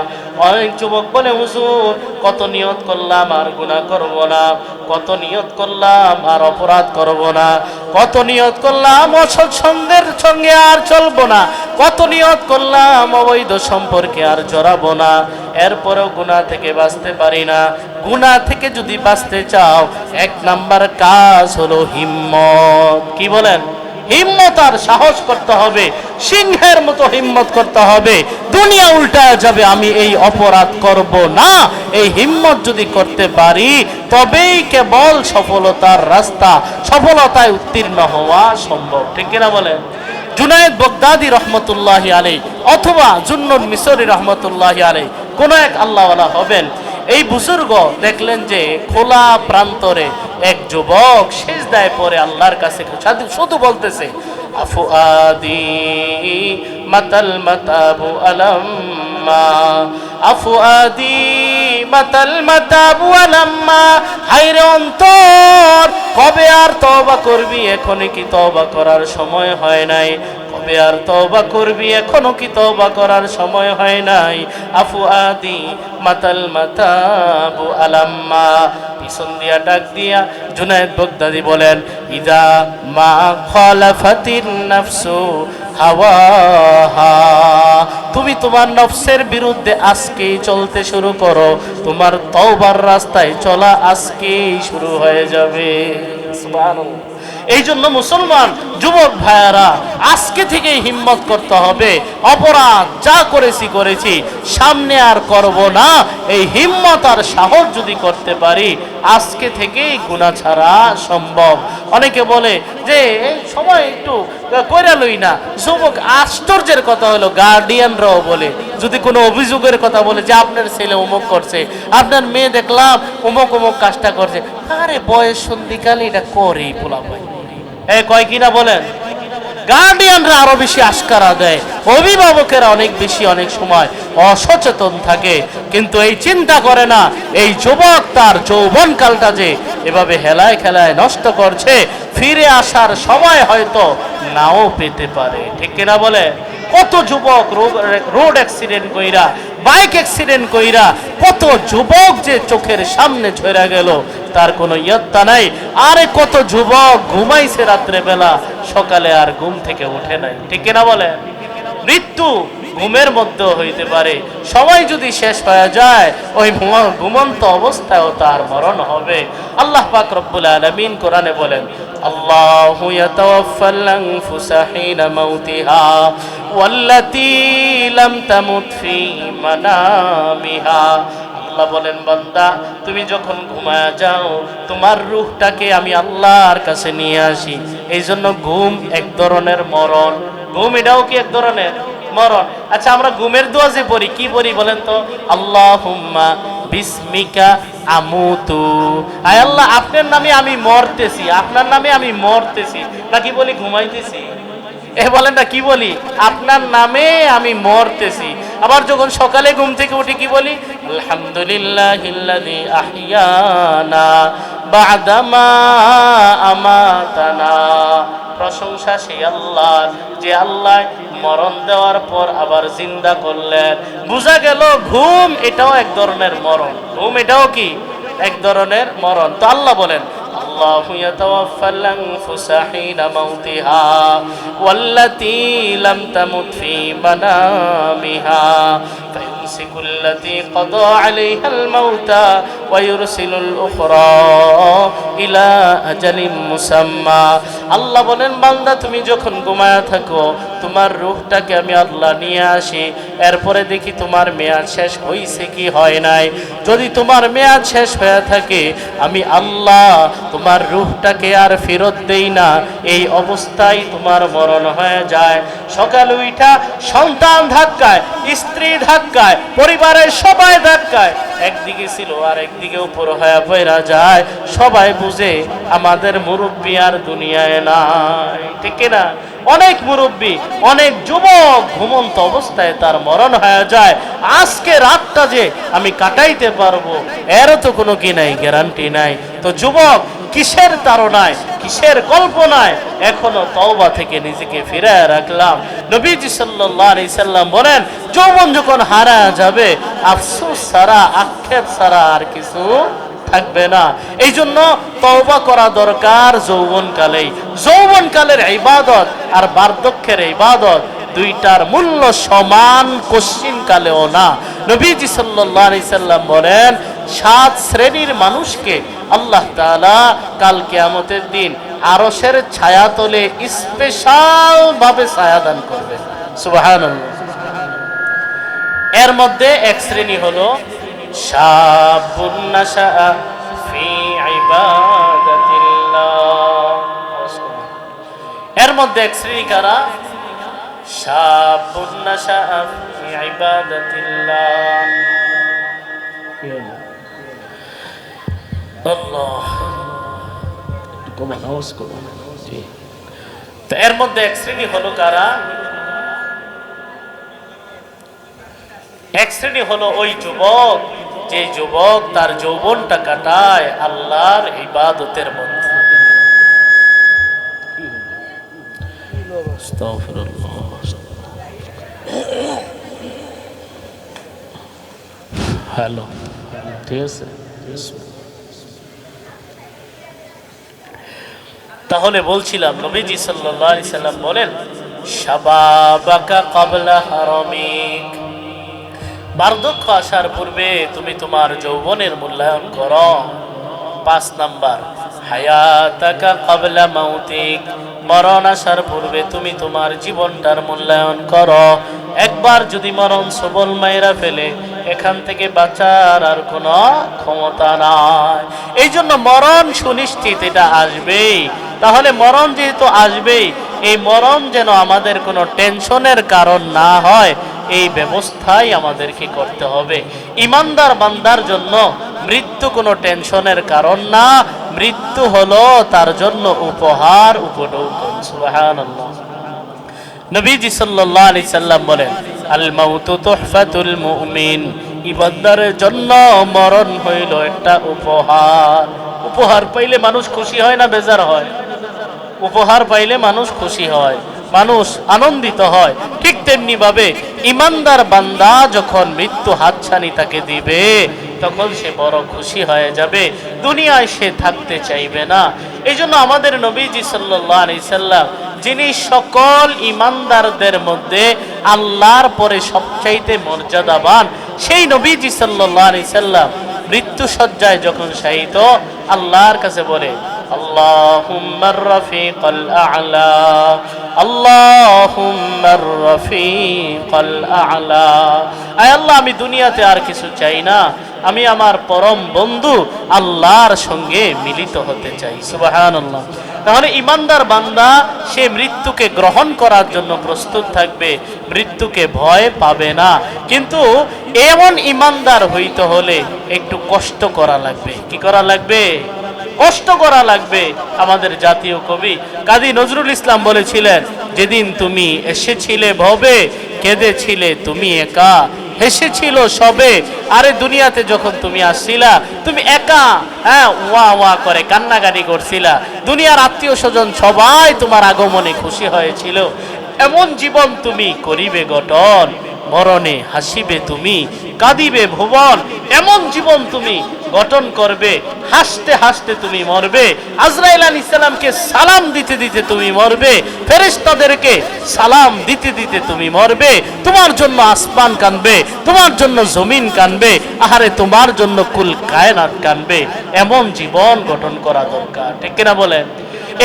অনেক যুবক বলে, হুজুর কত নিয়ত করলাম আর গুনাহ করব না, কত নিয়ত করলাম আর অপরাধ করব না, কত নিয়ত করলাম অসৎসঙ্গের সঙ্গে আর চলবো না, কত নিয়ত করলাম অবৈধ সম্পর্কে আর জড়াবো না, এরপরেও গুনাহ থেকে বাঁচতে পারি না। গুনাহ থেকে যদি বাঁচতে চাও, 1 নাম্বার কাজ হলো হিম্মত। কি বলেন? হিম্মত আর সাহস করতে হবে, সিংহের মতো হিম্মত করতে হবে। দুনিয়া উল্টায় যাবে, আমি এই অপরাধ করব না, এই হিম্মত যদি করতে পারি তবেই কেবল সফলতার রাস্তা, সফলতায় উত্তীর্ণ হওয়া সম্ভব। ঠিক কিনা বলেন? জুনায়েদ বাগদাদি রহমতুল্লাহি আলাইহি অথবা জুন্নুন মিসরি রহমতুল্লাহি আলাইহি কোন এক আল্লাহওয়ালা হবেন। এই বুজুর্গ দেখলেন যে খোলা প্রান্তরে এক যুবক সিজদায় পড়ে আল্লাহর কাছে শুধু বলতেছে, আফুআদি মাতাল মাতাবু আলাম্মা, আফুআদি মাতাল মাতাবু আলাম্মা, হায়রে অন্তর কবে আর তওবা করবি, এখনো কি তওবা করার সময় হয় নাই? কবে আর তওবা করবি, এখনো কি তওবা করার সময় হয় নাই? আফুআদি মাতাল মাতাবু আলাম্মা। পিছন দিয়া ডাক দিয়া জুনায়েদ বাগদাদি বলেন, ইদা মা খালাফাতিন নাফসু হাওয়াহা, তুমি তোমার নফসের বিরুদ্ধে আজকেই চলতে শুরু করো, তোমার তওবার রাস্তায় চলা আজকেই শুরু হয়ে যাবে। সুবহানাল্লাহ। এই জন্য মুসলমান যুবক ভাইয়ারা আজকে থেকে হিম্মত করতে হবে, অপরাধ যা করেছি সামনে আর করব না, এই হিম্মত আর সাহস যদি করতে পারি আজকে থেকেই গুনাহ ছাড়া সম্ভব। অনেকে বলে যে এই সময় একটু কইরা লই না, যুবক আশ্চর্যের কথা হলো গার্ডিয়ানরাও বলে, যদি কোনো অভিযোগের কথা বলে যে আপনার ছেলে অমুক করছে, আপনার মেয়ে দেখলাম অমুক অমুক কাজটা করছে, আরে বয়স সন্ধিকালে এটা করেই পোলা ভাই, কয় কিনা বলেন? গার্ডিয়ানরা আরো বেশি আশকারা দেয়, অভিভাবকেরা অনেক বেশি অনেক সময় অসচেতন থাকে, কিন্তু এই চিন্তা করে না এই যুবক তার যৌবনকালটা যে এভাবে হেলায় খেলায় নষ্ট করছে, ফিরে আসার সময় হয়তো নাও পেতে পারে। ঠিক কিনা বলে? কত যুবক রোড অ্যাক্সিডেন্ট কইরা, বাইক অ্যাক্সিডেন্ট কইরা কত যুবক যে চোখের সামনে ঝরে গেল, তার কোনো ইয়ত্তা নাই। আরে কত যুবক ঘুমাইছে রাত্রে বেলা, সকালে আর ঘুম থেকে উঠে নাই। ঠিক কিনা বলে? মৃত্যু ঘুমের মধ্যেও হইতে পারে, সময় যদি শেষ হয়ে যায় ওই ঘুমন্ত অবস্থায়ও তার মরণ হবে। আল্লাহ পাক রব্বুল আলামিন কোরআনে বলেন, আল্লাহু ইয়াতাওয়াফাল আনফুসা হিনা মাউতিহা ওয়াল্লাতী লাম তামুত ফি মানামিহা। আল্লাহ বলেন, বান্দা তুমি যখন ঘুমায়া যাও তোমার রূহটাকে আমি আল্লাহর কাছে নিয়ে আসি। এই জন্য ঘুম এক ধরনের মরণ। ঘুম এটাও কি এক ধরনের মরণ? আচ্ছা, আমরা ঘুমের দোয়া যে পড়ি, কি পড়ি বলেন তো? আল্লাহুম্মা বিসমিকা আমুতু। আয় আল্লাহ, আপনার নামে আমি মরতেছি, আপনার নামে আমি মরতেছি, নাকি বলি ঘুমাইতেছি? এ বলেন না, কি বলি? আপনার নামে আমি মরতেছি। আবার যখন সকালে ঘুম থেকে উঠি কি বলি? আলহামদুলিল্লাহিল্লাযী আহইয়ানা বা'দামা আমাতানা। প্রশংসা সেই আল্লাহ, যে আল্লাহ মরণ দেওয়ার পর আবার জিন্দা করলেন। বোঝা গেল ঘুম এটাও এক ধরনের মরণ। ঘুম এটাও কি এক ধরনের মরণ। তো আল্লাহ বলেন, আল্লাহু ইয়াতাওয়াফাল আনফুসা হিনা মাউতিহা ওয়াল্লাতী লাম তামুত ফী মানামিহা ফায়ুমসিকুল্লাতী ক্বাদা আলাইহাল মাউতা ওয়া ইউরসিলুল উখরা ইলা আজালিম মুসাম্মা। আল্লাহ বলেন, বান্দা তুমি যখন ঘুমায়া থাকো, তোমার রূহটাকে আমি আল্লাহ নিয়ে আসি, এরপরে দেখি তোমার মেয়াদ শেষ হইছে কি হয় নাই। যদি তোমার মেয়াদ শেষ হয়ে থাকে, আমি আল্লাহ তোমার রূহটাকে আর ফেরত দেই না, এই অবস্থায় তোমার মরণ হয়ে যায়। সকালে উঠা সন্তান ধাক্কায়, স্ত্রী ধাক্কায়, পরিবারের সবাই ধাক্কায় একদিকে ছিল আর একদিকে উপর হয়ে পড়া যায়। সবাই বুঝে আমাদের মুরব্বী আর দুনিয়ায় নাই, ঠিক না? অনেক মুরব্বী, অনেক যুবক ঘুমন্ত অবস্থায় তার মরণ হয়ে যায়। আজকে রাতটা যে আমি কাটাইতে পারবো এরও তো কোনো কি নাই, গ্যারান্টি নাই। তো যুবক, কিসের তাড়নায়, কিসের কল্পনায় এখনো তওবা থেকে নিজেকে ফিরায় রাখলাম? নবীজি সাল্লাল্লাহু আলাইহি সাল্লাম বলেন, যৌবন যখন হারা যাবে, আফসোস ছাড়া, আক্ষেপ ছাড়া আর কিছু থাকবে না। এই জন্য তওবা করা দরকার যৌবনকালেই। যৌবনকালের ইবাদত আর বার্ধক্যের ইবাদত দুইটার মূল্য সমান, কোশ্চিন কালেও না। নবীজি সাল্লাল্লাহু আলাইহি সাল্লাম বলেন, 7 শ্রেণীর মানুষকে আল্লাহ তাআলা কাল কিয়ামতের দিন আরশের ছায়াতলে স্পেশাল ভাবে ছায়া দান করবে। সুবহানাল্লাহ। এর মধ্যে এক শ্রেণী হলো শাবুন নাশা ফি ইবাদাতিল্লাহ। এর মধ্যে এক শ্রেণী কারা? শাবুন নাশা ফি ইবাদাতিল্লাহ। আল্লাহ, একটু কমান, আওয়াজ কমান। তো এর মধ্যে এক শ্রেণী হলো কারা? এক শ্রেণী হলো ওই যুবক, যে যুবক তার যৌবনটা কাটায় আল্লাহর ইবাদতের মধ্যে। হ্যালো, ঠিক আছে। তাহলে বলছিলাম, নবীজি সাল্লাল্লাহু আলাইহি সাল্লাম বলেন, শাবাবাকা ক্বাবলা হারামিক। বার্ধক্য আসার পূর্বে তুমি তোমার যৌবনের মূল্যায়ন করো। 5 নাম্বার, হায়াতাকা ক্বাবলা মাউতিক। মরণ আসার পূর্বে তুমি তোমার জীবনটার মূল্যায়ন করো। একবার যদি মরণ সবল মাইরা ফেলে, এখান থেকে বাঁচার আর কোনো ক্ষমতা নাই। এই জন্য মরণ সুনিশ্চিত, এটা আসবেই। তাহলে মরণ যেহেতু আসবেই, এই মরণ যেন আমাদের কোনো টেনশনের কারণ না হয়, এই ব্যবস্থাই আমাদেরকে করতে হবে। ইমানদার বান্দার জন্য মৃত্যু কোনো টেনশনের কারণ না, মৃত্যু হলো তার জন্য উপহার, উপঢৌকন। সুবহানাল্লাহ। নবীজি সাল্লাল্লাহু আলাইহি সাল্লাম বলেন, আল মাউতু তুহফাতুল মুমিন। ইবানদারের জন্য মরণ হইল একটা উপহার। উপহার পাইলে মানুষ খুশি হয় না বেজার হয়? উপহার পাইলে মানুষ খুশি হয়, মানুষ আনন্দিত হয়। ঠিক তেমনি ভাবে ইমানদার বান্দা যখন মৃত্যু হাতছানি তাকে দিবে, তখন সে বড় খুশি হয়ে যাবে, দুনিয়ায় সে থাকতে চাইবে না। এই জন্য আমাদের নবীজি সাল্লাল্লাহু আলাইহি সাল্লাম, যিনি সকল ইমানদারদের মধ্যে আল্লাহর পরে সবচাইতে মর্যাদাবান, সেই নবীজি সাল্লাল্লাহু আলাইহি সাল্লাম মৃত্যু শয্যায় যখন শায়িত, আল্লাহর কাছে বলে, আল্লাহুম্মার রাফিকাল আ'লা, আল্লাহুম্মার রাফিকাল আ'লা। আয় আল্লাহ, আমি দুনিয়াতে আর কিছু চাই না, আমি আমার পরম বন্ধু আল্লাহর সঙ্গে মিলিত হতে চাই। সুবহানাল্লাহ। তাহলে ইমানদার বান্দা সে মৃত্যুকে গ্রহণ করার জন্য প্রস্তুত থাকবে, মৃত্যুকে ভয় পাবে না। কিন্তু এমন ইমানদার হইতে হলে একটু কষ্ট করা লাগবে। কি করা লাগবে? কষ্ট করা লাগবে। আমাদের জাতীয় কবি কাজী নজরুল ইসলাম বলেছিলেন, যেদিন তুমি এসেছিলে ভবে, কেঁদেছিলে তুমি একা, হেসেছিল সবে। আরে দুনিয়াতে যখন তুমি আসছিলা তুমি একা, হ্যাঁ, ওয়া ওয়া করে কান্নাকাটি করছিলা। দুনিয়ার আত্মীয় স্বজন সবাই তোমার আগমনে খুশি হয়েছিল। এমন জীবন তুমি করিবে গঠন, মরণে হাসিবে তুমি, কাঁদিবে ভুবন। এমন জীবন তুমি গঠন করবে, হাসতে হাসতে তুমি মরবে। আজরাইল আলাইহিস সালামকে সালাম দিতে দিতে তুমি মরবে, ফেরেশতাদেরকে সালাম দিতে দিতে তুমি মরবে। তোমার জন্য আসমান কাঁদবে, তোমার জন্য জমিন কাঁদবে, আহারে তোমার জন্য কুল কায়নাত কাঁদবে। এমন জীবন গঠন করা দরকার, ঠিক কিনা বলেন?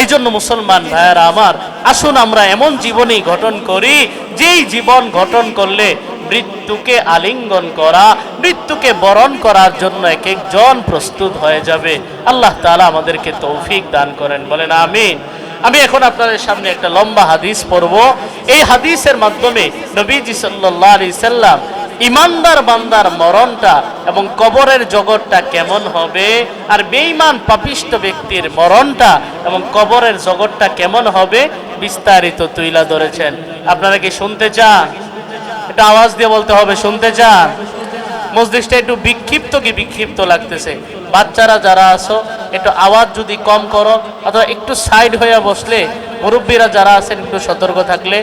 এই জন্য মুসলমান ভাইয়েরা আমার, আসুন আমরা এমন জীবনই গঠন করি যেই জীবন গঠন করলে মৃত্যুকে আলিঙ্গন করা, মৃত্যুকে বরণ করার জন্য এক একজন প্রস্তুত হয়ে যাবে। আল্লাহ তাআলা আমাদেরকে তৌফিক দান করেন, বলেন আমিন। আমি এখন আপনাদের সামনে একটা লম্বা হাদিস পড়ব। এই হাদিসের মাধ্যমে নবীজি সাল্লাল্লাহু আলাইহি সাল্লাম ইমানদার বান্দার মরণটা এবং কবরের জগৎটা কেমন হবে, আর বেঈমান পাপিষ্ট ব্যক্তির মরণটা এবং কবরের জগৎটা কেমন হবে বিস্তারিত তুইলা ধরেছেন। আপনারা কি শুনতে চান? এটা আওয়াজ দিয়ে বলতে হবে, শুনতে চান? মজলিসটা একটু বিক্ষিপ্ত লাগতেছে। বাচ্চারা যারা আছো একটু আওয়াজ যদি কম করো, অথবা একটু সাইড হয়ে বসলে, মুরব্বীরা যারা আছেন একটু সতর্ক থাকলে,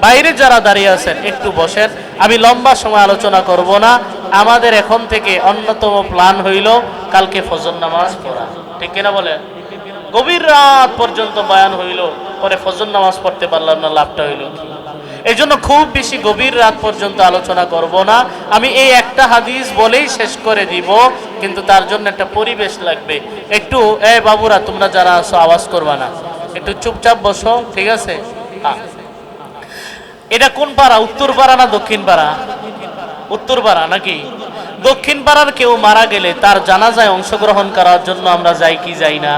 বাইরে যারা দাঁড়িয়ে আছেন একটু বসেন। আমি লম্বা সময় আলোচনা করব না। আমাদের এখন থেকে অন্যতম প্ল্যান হইল কালকে ফজর নামাজ পড়া, ঠিক কিনা বলেন? গভীর রাত পর্যন্ত বয়ান হইল, পরে ফজর নামাজ পড়তে পারলাম না, লাভটা হইল কি? এই জন্য খুব বেশি গভীর রাত পর্যন্ত আলোচনা করব না। আমি এই একটা হাদিস বলেই শেষ করে দিব, কিন্তু তার জন্য একটা পরিবেশ লাগবে। একটু বাবুরা তোমরা যারা আছো আওয়াজ করবা না, একটু চুপচাপ বসো, ঠিক আছে? হ্যাঁ। এটা কোন পাড়া? উত্তর পাড়া না দক্ষিণ পাড়া? উত্তর পাড়া নাকি? দক্ষিণ পাড়ার কেউ মারা গেলে তার জানাজায় অংশগ্রহণ করার জন্য আমরা যাই কি যাই না?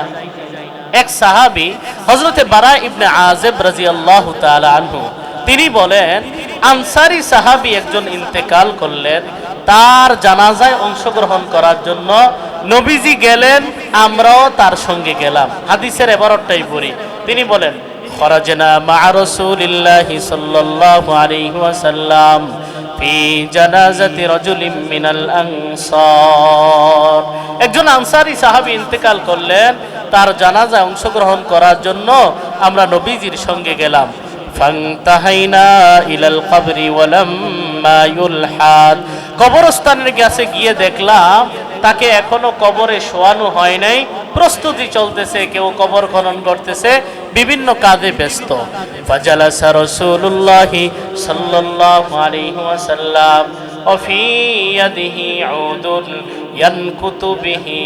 এক সাহাবী হযরতে বারা ইবনে আযিব রাদিয়াল্লাহু তাআলা আনহু, তিনি বলেন, আনসারী সাহাবী একজন ইন্তেকাল করলেন, তার জানাজায় অংশগ্রহণ করার জন্য নবীজি গেলেন, আমরাও তার সঙ্গে গেলাম। হাদিসের এবারটাই পড়ি। তিনি বলেন, খরাজনা মা রাসূলিল্লাহি সাল্লাল্লাহু আলাইহি ওয়াসাল্লাম ফি জানাজাতি রাজুলিন মিনাল আনসার। একজন আনসারী সাহাবী ইন্তেকাল করলেন, তার জানাজায় অংশগ্রহণ করার জন্য আমরা নবীজির সঙ্গে গেলাম। ফান্তাহাইনা ইলাল কবরি ওয়ালাম্মা ইউলহাদ। কবরস্থানের কাছে গিয়ে দেখলাম তাকে এখনো কবরে শোয়ানো হয় নাই, প্রস্তুতি চলতেছে, কেউ কবর খনন করতেছে, বিভিন্ন কাজে ব্যস্ত। ফাজালাসা রাসূলুল্লাহি সাল্লাল্লাহু আলাইহি ওয়াসাল্লাম ওয়া ফি ইয়াদিহি উদুন ইয়ানকুতু বিহি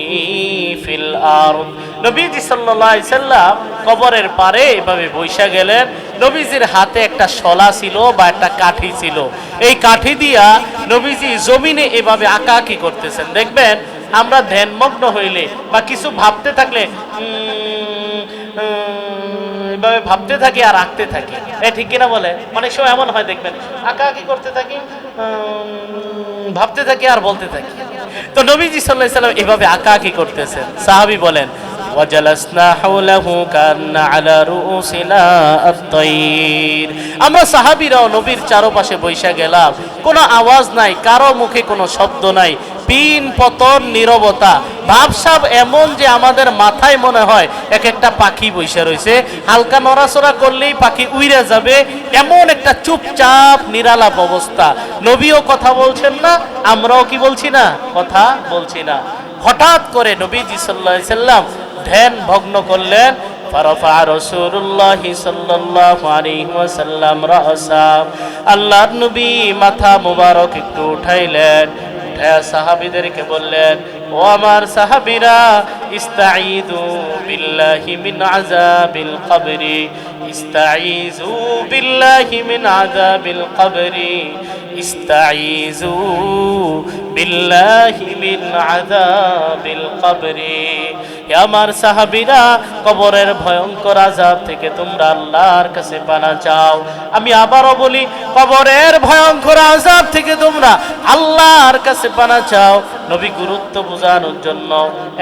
ফিল আরদ। নবীজি সাল্লাল্লাহু আলাইহি সাল্লাম কবরের পারে এভাবে বৈশা গেলেন। নবীজির হাতে একটা শলা ছিল বা একটা কাঠি ছিল। এই কাঠি দিয়া নবীজি জমিনে এভাবে আঁকাআঁকি করতেছেন। দেখবেন আমরা ধ্যানমগ্ন হইলে বা কিছু ভাবতে থাকলে এভাবে ভাবতে থাকি আর আঁকতে থাকি, ঠিক কিনা বলে? অনেক সময় এমন হয়, দেখবেন আঁকাআঁকি করতে থাকি, ভাবতে থাকি আর বলতে থাকি। তো নবীজি সাল্লাল্লাহু আলাইহি সাল্লাম এভাবে আঁকাআঁকি করতেছেন। সাহাবী বলেন, ওয়াজালাসনা হাওলাহু কান্না আলা রুউসিনা আত-তায়র। আমরা সাহাবীরাও নবীর চারপাশে বৈশা গেলাম, কোনো আওয়াজ নাই, কারো মুখে কোনো শব্দ নাই, পিন পতন নীরবতা, ভাবসাব এমন যে আমাদের মাথায় মনে হয় এক একটা পাখি বৈশা রয়েছে, হালকা নড়াচড়া করলেই পাখি উইড়ে যাবে, এমন একটা চুপচাপ নিরালাপ অবস্থা। নবীও কথা বলছেন না, আমরাও কি বলছি না, কথা বলছি না। হঠাৎ করে নবীজি সাল্লাল্লাহু আলাইহি সাল্লাম ধ্যান ভগ্ন করলেন। ফারাফা রাসূলুল্লাহি সাল্লাল্লাহু আলাইহি ওয়াসাল্লাম রাসা। আল্লাহর নবী মাথা মুবারক একটু উঠাইলেন, সাহাবীদেরকে বললেন, ও আমার সাহাবীরা, ইস্তাঈযু বিল্লাহি মিন আযাবিল কবরি, ইস্তাঈযু বিল্লাহি মিন আযাবিল কবরি, ইস্তাঈযু বিল্লাহি মিন আযাবিল কবরি। হে আমার সাহাবীরা, কবরের ভয়ঙ্কর আযাব থেকে তোমরা আল্লাহর কাছে পানা চাও। আমি আবারও বলি, কবরের ভয়ঙ্কর আযাব থেকে তোমরা আল্লাহর কাছে পানা চাও। নবী গুরুত্ব বোঝানোর জন্য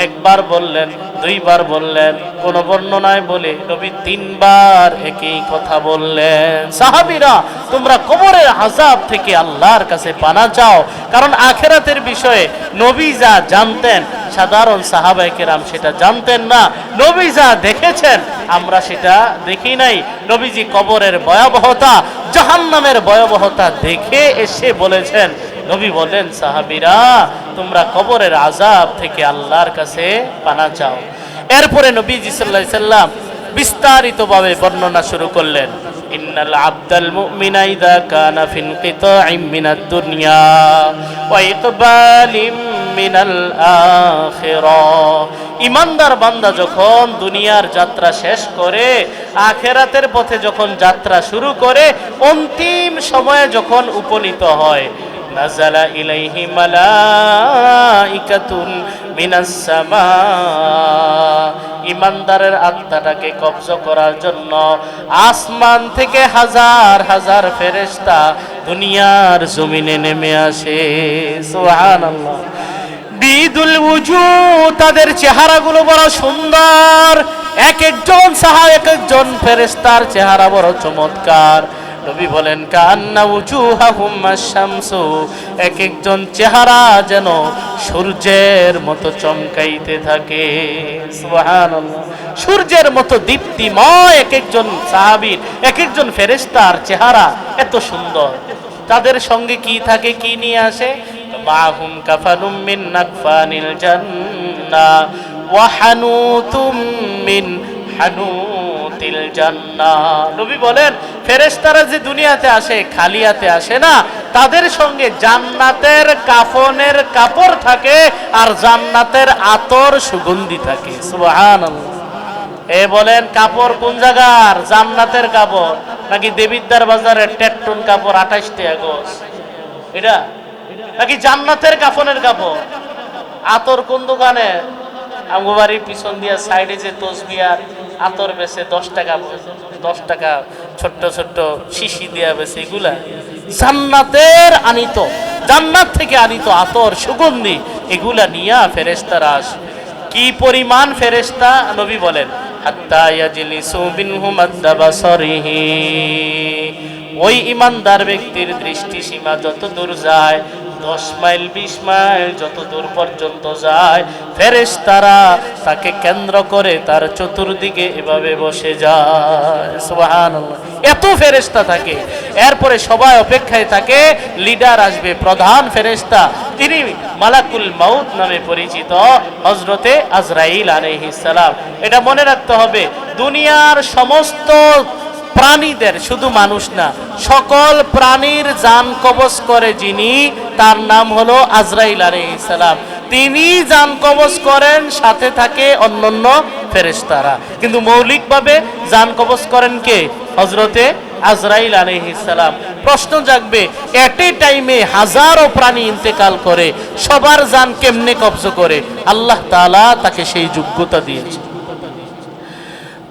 একবার বললেন, দুইবার বললেন, কোন বর্ণনায় বলে নবী তিনবার একই কথা বললেন। সাহাবীরা, তোমরা কবরের আযাব থেকে আল্লাহর কাছে পানা চাও, কারণ আখিরাতের বিষয়ে নবী যা জানতেন সাধারণ সাহাবায়ে কেরাম সেটা জানতেন না। নবী যা দেখেছেন আমরা সেটা দেখি নাই। নবীজি কবরের ভয়াবহতা, জাহান্নামের ভয়াবহতা দেখে এসে বলেছেন, নবী বলেন, সাহাবীরা তোমরা কবরের আযাব থেকে আল্লাহর কাছে পানা চাও। এরপরে নবীজি সাল্লাল্লাহু আলাইহি সাল্লাম বিস্তারিতভাবে বর্ণনা শুরু করলেন। ইন্নাল আবদাল মুমিনা ইযা কানা ফিন কিতাইম মিনাদ দুনিয়া ওয়া ইকবালিম মিনাল আখিরাহ। ইমানদার বান্দা যখন দুনিয়ার যাত্রা শেষ করে আখিরাতের পথে যখন যাত্রা শুরু করে, অন্তিম সময়ে যখন উপনীত হয়, নাযালা ইলাইহি মালাইকাতুন মিনাস সামা। ইমানদারের আত্মাটাকে কবজ করার জন্য আসমান থেকে হাজার হাজার ফেরেশতা দুনিয়ার জমিনে নেমে আসে। সুবহানাল্লাহ। বিদুল ওয়ুজুহ, তাদের চেহারাগুলো বড় সুন্দর। এক একজন ফেরেশতার চেহারা বড় চমৎকার। নবী বলেন, কান্না উজুহাহুম আশ-শামসু, এক একজন চেহারা যেন সূর্যের মতো চমকাইতে থাকে। সুবহানাল্লাহ। সূর্যের মতো দীপ্তিময় এক একজন সাহাবীর, এক একজন ফেরেশতার চেহারা এত সুন্দর। তাদের সঙ্গে কি থাকে, কি নিয়ে আসে? মাহুম কাফানুম মিন নাকফানিল জান্নাহ ওয়া হানুতুম মিন হানুতিল জান্নাহ। নবী বলেন, ফেরেশতারা যে দুনিয়াতে আসে খালি হাতে আসে না, তাদের সঙ্গে জান্নাতের কাফনের কাপড় থাকে আর জান্নাতের আতর সুগন্ধি থাকে। সুবহানাল্লাহ। এ বলেন, কাপড় কোন জায়গার? জান্নাতের কাপড় নাকি দেবিদ্দার বাজারের টেট্টুন কাপড় 28 টাকা গজ? এটা নাকি জান্নাতের কাফনের কাপড়? আতর কোন দোকানে? আমগোবাড়ির পিছন দিয়া সাইডে যে তসবিহার আতর বেছে 10 টাকা, 10 টাকা ছোট্ট ছোট্ট শিশি দিয়া বেছে, এগুলা জান্নাতের আনিত, জান্নাত থেকে আনিত আতর সুগন্ধি, এগুলা নিয়া ফেরেশতারা আসে। কি পরিমাণ ফেরেশতা? নবী বলেন, হাত্তা ইয়াজলিসু বিনহুম আদ-দাবাসরিহি। ওই ইমানদার ব্যক্তির দৃষ্টি সীমা যত দূর যায়, 10 মাইল 20 মাইল যত দূর পর্যন্ত যায়, ফেরেশতারা তাকে কেন্দ্র করে তার চতুর্দিকে এভাবে বসে যায়। সুবহানাল্লাহ। এত ফেরেশতা থাকে। এরপরে সবাই অপেক্ষায় থাকে, লিডার আসবে, প্রধান ফেরেশতা, তিনি মালাকুল মাউত নামে পরিচিত হযরতে আজরাইল আলাইহিস সালাম। এটা মনে রাখতে হবে, দুনিয়ার সমস্ত প্রাণীদের, শুধু মানুষ না, সকল প্রাণীর জান কবজ করে যিনি, তার নাম হলো আজরাইল আলাইহিস সালাম। তিনি জান কবজ করেন, সাথে থাকে অন্যান্য ফেরেশতারা, কিন্তু মৌলিকভাবে জান কবজ করেন কে? হযরতে আজরাইল আলাইহিস সালাম। প্রশ্ন জাগবে, এট এ টাইমে হাজারো প্রাণী ইন্তেকাল করে, সবার জান কেমনে কবজ করে? আল্লাহ তাআলা তাকে সেই যোগ্যতা দিয়েছে।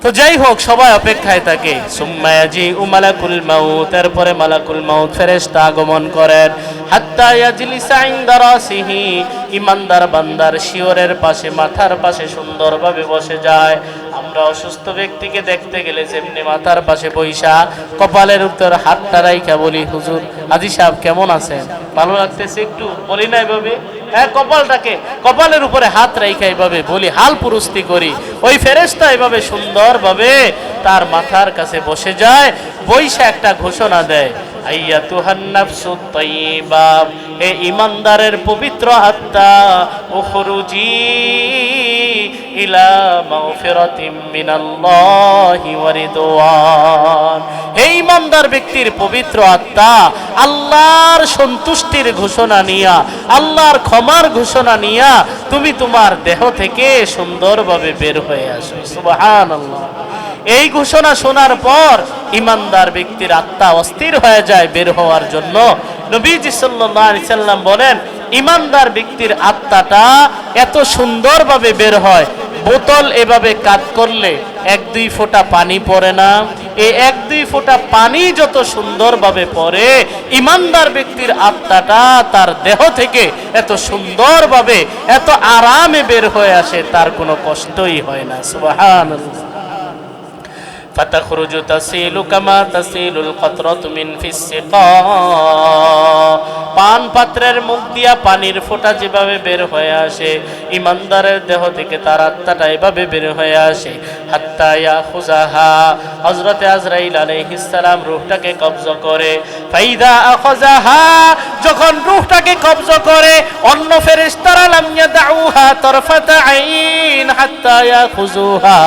তো যাই হোক, সবাই অপেক্ষায় থাকে। সুম্মা ইয়াজিউ মালাকুল মাউত, এরপরে মালাকুল মাউত ফেরেশতা আগমন করেন। হাত্তা ইয়াজলিসা ইনদা রাসিহি, ইমানদার বান্দার শিয়রের পাশে, মাথার পাশে সুন্দরভাবে বসে যায়। আমরা অসুস্থ ব্যক্তিকে দেখতে গেলে যেমনি মাথার পাশে বইসা কপালের উপর হাতটা রাইখা বলি, হুজুর হাজী সাহেব কেমন আছেন, ভালো লাগতেছে একটু, বলি না এভাবে? হ্যাঁ, কপালটাকে কপালের উপরে হাত রাইখা এইভাবে বলি, হাল পুরস্তি করি। ওই ফেরেশতা এভাবে সুন্দরভাবে তার মাথার কাছে বসে যায়, বইসা একটা ঘোষণা দেয়, আইয়াতুহান নাফসুত তাইয়্যিবা, হে ঈমানদারের পবিত্র আত্মা, উখরুজি ইলা মাগফিরাতিম মিনাল্লাহি ওয়া রিদওয়ান, হে ঈমানদার ব্যক্তির পবিত্র আত্মা, আল্লাহর সন্তুষ্টির ঘোষণা নিয়া, আল্লাহর ক্ষমার ঘোষণা নিয়া তুমি তোমার দেহ থেকে সুন্দরভাবে বের হয়ে আসো। সুবহানাল্লাহ। এই ঘোষণা শোনার পর ঈমানদার ব্যক্তির আত্মা অস্থির হয়ে যায় বের হওয়ার জন্য। নবীজি সাল্লাল্লাহু আলাইহি সাল্লাম বলেন, ঈমানদার ব্যক্তির আত্মাটা এত সুন্দরভাবে বের হয়, বোতল এভাবে কাত করলে 1-2 ফোঁটা পানি পড়ে না, এই 1-2 ফোঁটা পানি যত সুন্দরভাবে পড়ে, ঈমানদার ব্যক্তির আত্মাটা তার দেহ থেকে এত সুন্দরভাবে এত আরামে বের হয়ে আসে, তার কোনো কষ্টই হয় না। সুবহানাল্লাহ। ফাতাখরুজু তাসিলু কামা তাসিলুল কাতরাতু মিন ফিস সিকা, পান পাত্রের মুখ দিয়া পানির ফোঁটা যেভাবে বের হয়ে আসে, ঈমানদারের দেহ থেকে তার আত্মাটা এভাবে বের হয়ে আসে। হাত্তা ইয়াখুযাহা, হযরতে আজরাইল আলাইহিস সালাম রূহটাকে কবজ করে। ফাইদা আখাযাহা, যখন রূহটাকে কবজ করে, অন্য ফেরেশতারা লাম ইয়াদাউহা তারফাতা আইন হাত্তা ইয়াখুযুহা,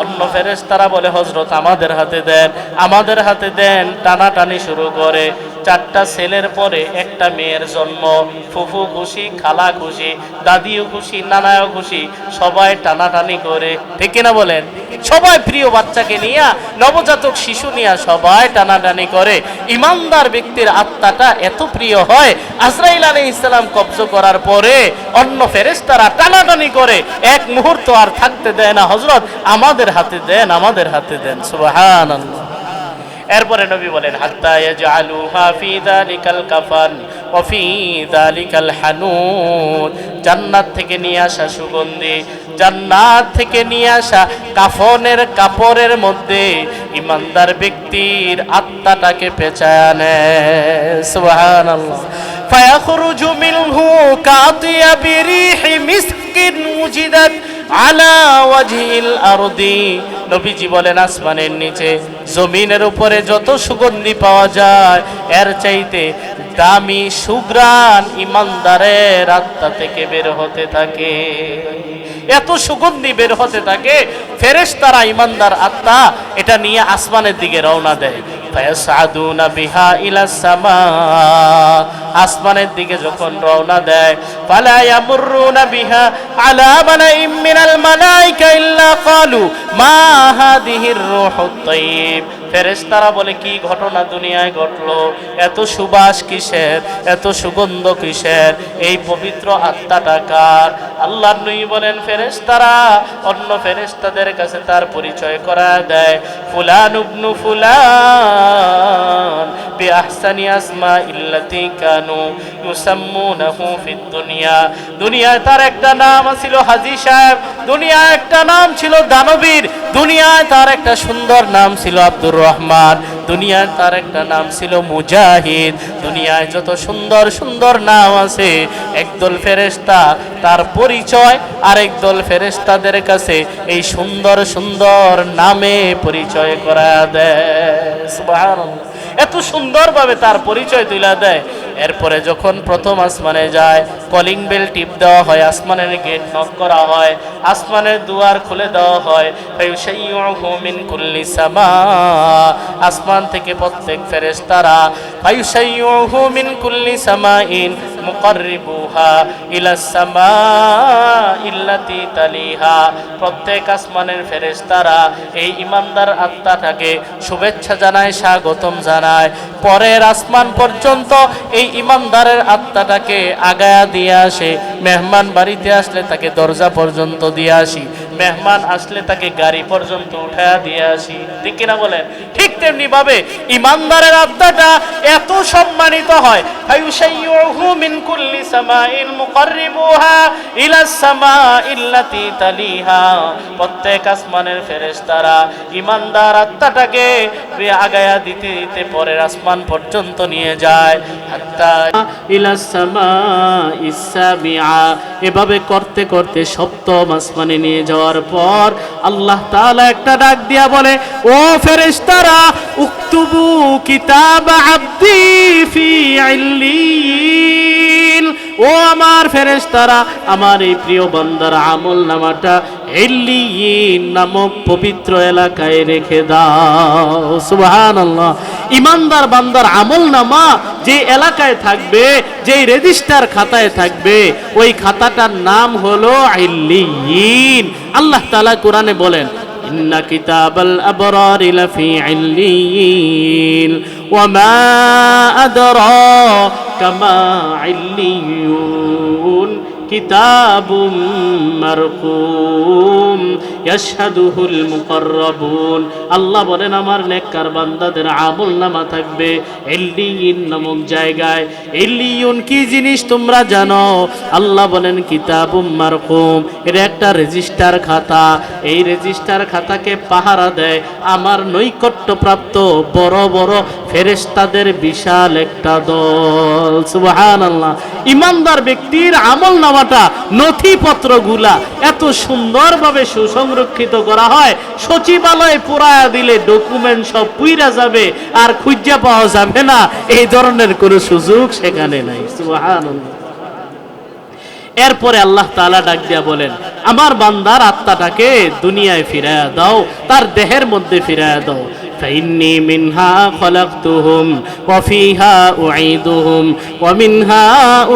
অন্য ফেরেশতারা বলে হযরত আমাদের হাতে দেন, আমাদের হাতে দেন, টানাটানি শুরু করে। 4টা ছেলের পরে একটা মেয়ের জন্ম, ফুফু খুশি, খালা খুশি, দাদিও খুশি, নানাও খুশি, সবাই টানাটানি করে, ঠিক কিনা বলেন? সবাই প্রিয় বাচ্চাকে নিয়ে, নবজাতক শিশু নিয়ে সবাই টানাটানি করে। ঈমানদার ব্যক্তির আত্মাটা এত প্রিয় হয়, আজরাইল আলাইহিস সালাম কবজ করার পরে অন্য ফেরেশতারা টানাটানি করে, এক মুহূর্ত আর থাকতে দেয় না, হযরত আমাদের হাতে দেন, আমাদের হাতে দেন। সুবহানাল্লাহ। এরপরে নবী বলেন, হাত্তা ইয়াজআলুহা ফি যালিকাল কাফান ওয়া ফি যালিকাল হানুন, জান্নাত থেকে নিয়ে আসা সুগন্ধি, জান্নাত থেকে নিয়ে আসা কাফনের কাপড়ের মধ্যে ঈমানদার ব্যক্তির আত্মাটাকে পেঁচায় আনে। সুবহানাল্লাহ। ফায়াখরুজু মিনহু কাতিয়াবি রিহি মিসকিন উজিদাত আলা ওয়াজহিল আরদি, নবীজি বলেন আসমানের নিচে জমিনের উপরে যত সুগন্ধি পাওয়া যায়, এর চাইতে দামি সুঘ্রাণ ঈমানদারের আত্মা থেকে বের হতে থাকে। এত সুগন্ধি বের হতে থাকে, ফেরেশতারা ঈমানদার আত্মা এটা নিয়ে আসমানের দিকে রওনা দেয়। ফায়াসআদুনা বিহা ইলাস সামা, আসমানের দিকে যখন রওনা দেয়, ফালা ইয়ামুরুনা বিহা আলা মালাইম মিনাল মালাইকা ইল্লা ক্বালু মা হাদিহির রূহুত তাইয়্যিব, ফেরেশতারা বলে কি ঘটনা দুনিয়ায় ঘটলো, এত সুবাস কিসের, এত সুগন্ধ কিসের, এই পবিত্র আত্মাটা কার? আল্লাহর নবী বলেন, ফেরেশতারা অন্য ফেরেশতাদের কাছে তার পরিচয় করা দেয়, ফুলান ইবনু ফুলান বিআহসানি আসমাইল্লাতি কানু ইউসাম্মুনাহু ফিদ দুনিয়া, দুনিয়ায় তার একটা নাম ছিল হাজী সাহেব, দুনিয়ায় একটা নাম ছিল দানবীর, দুনিয়ায় তার একটা সুন্দর নাম ছিল আব্দুর রহমান, দুনিয়ায় তার একটা নাম ছিল মুজাহিদ, দুনিয়ায় যত সুন্দর সুন্দর নাম আছে, একদল ফেরেশতা তার পরিচয় আরেক দল ফেরেশতাদের কাছে এই সুন্দর সুন্দর নামে পরিচয় করা দেয়। সুবহানাল্লাহ। এত সুন্দরভাবে তার পরিচয় তুলে দেয়। এরপরে যখন প্রথম আসমানে যায়, কলিং বেল টিপ দেওয়া হয়, আসমানের গেট নক করা হয়, আসমানের দুয়ার খুলে দেওয়া হয়, ফায়ুশাইয়ুহু মিন কুল্লি সামা, আসমান থেকে প্রত্যেক ফেরেশতারা, ফায়ুশাইয়ুহু মিন কুল্লি সামাইন মুকাররিবুহা ইলাস সামা ইল্লাতি তালিহা, প্রত্যেক আসমানের ফেরেশতারা এই ঈমানদার আত্মাটাকে শুভেচ্ছা জানায়, স্বাগতম জানায়, পরের আসমান পর্যন্ত এই ঈমানদারের আত্মাটাকে আগায়া দিয়ে আসে। মেহমান বাড়িতে আসলে তাকে দরজা পর্যন্ত দিয়ে আসি, মেহমান আসলে তাকে গাড়ি পর্যন্ত উঠায়া দিয়ে আসি, ঠিক কিনা বলেন? ঠিক তেমনি ভাবে ঈমানদারের আত্মাটা এত সম্মানিত হয়, ফায়ুশাইয়ুহু মিন কুল্লি সামাইন মুকাররিবুহা ইলাস সামাইল্লাতি তালিহা, প্রত্যেক আসমানের ফেরেশতারা ঈমানদার আত্মাটাকে আগায়া দিতে দিতে পরের আসমান পর্যন্ত নিয়ে যায়, হাত্তা ইলাস সামাইস সাবিআ, এভাবে করতে করতে সপ্তম আসমানে নিয়ে যাওয়ার পর আল্লাহ তাআলা একটা ডাক দিয়া বলে, ও ফেরেশতারা, উকতুবু কিতাব আব্দি ফি ইল্লিয়িন। ও আমার ফেরেশতারা, আমার এই প্রিয় বান্দার আমল নামাটা ইল্লিয়িন নামক পবিত্র এলাকায় রেখে দাও। সুবহানাল্লাহ। ইমানদার বান্দার আমল নামা যে এলাকায় থাকবে, যেই রেজিস্টার খাতায় থাকবে, ওই খাতাটার নাম হলো ইল্লিয়িন। আল্লাহ তাআলা কোরআনে বলেন, ইন্না কিতাবাল আবরারি লাফি ইল্লিয়িন ওয়া মা আদরাকা মা ইল্লিয়ুন কিতাবুম মারকুম ইয়াশহাদুহুল মুকাররাবুন। আল্লাহ বলেন, আমার নেককার বান্দাদের আমলনামা থাকবে ইল্লিয়িন নামক জায়গায়। ইল্লিয়ুন কি জিনিস তোমরা জানো? আল্লাহ বলেন, কিতাবুম মারকুম, এর একটা রেজিস্টার খাতা। এই রেজিস্টার খাতাকে পাহারা দেয় আমার নৈকট্যপ্রাপ্ত বড় বড় ফেরেশতাদের বিশাল একটা দল। সুবহানাল্লাহ। ইমানদার ব্যক্তির আমলনামাটা, নথিপত্রগুলা এত সুন্দরভাবে সুসংরক্ষিত করা হয়, সচিবালয়ে পোড়ায়া দিলে ডকুমেন্ট সব পুইরা যাবে আর খুঁজে পাওয়া যাবে না, এই ধরনের কোনো সুযোগ সেখানে নাই। সুবহানাল্লাহ। এরপরে আল্লাহ তাআলা ডাক দিয়া বলেন, আমার বান্দার আত্মাটাকে দুনিয়ায় ফিরায়া দাও, তার দেহের মধ্যে ফিরায়া দাও। فإني منها خلقتهم وفيها أعيدهم ومنها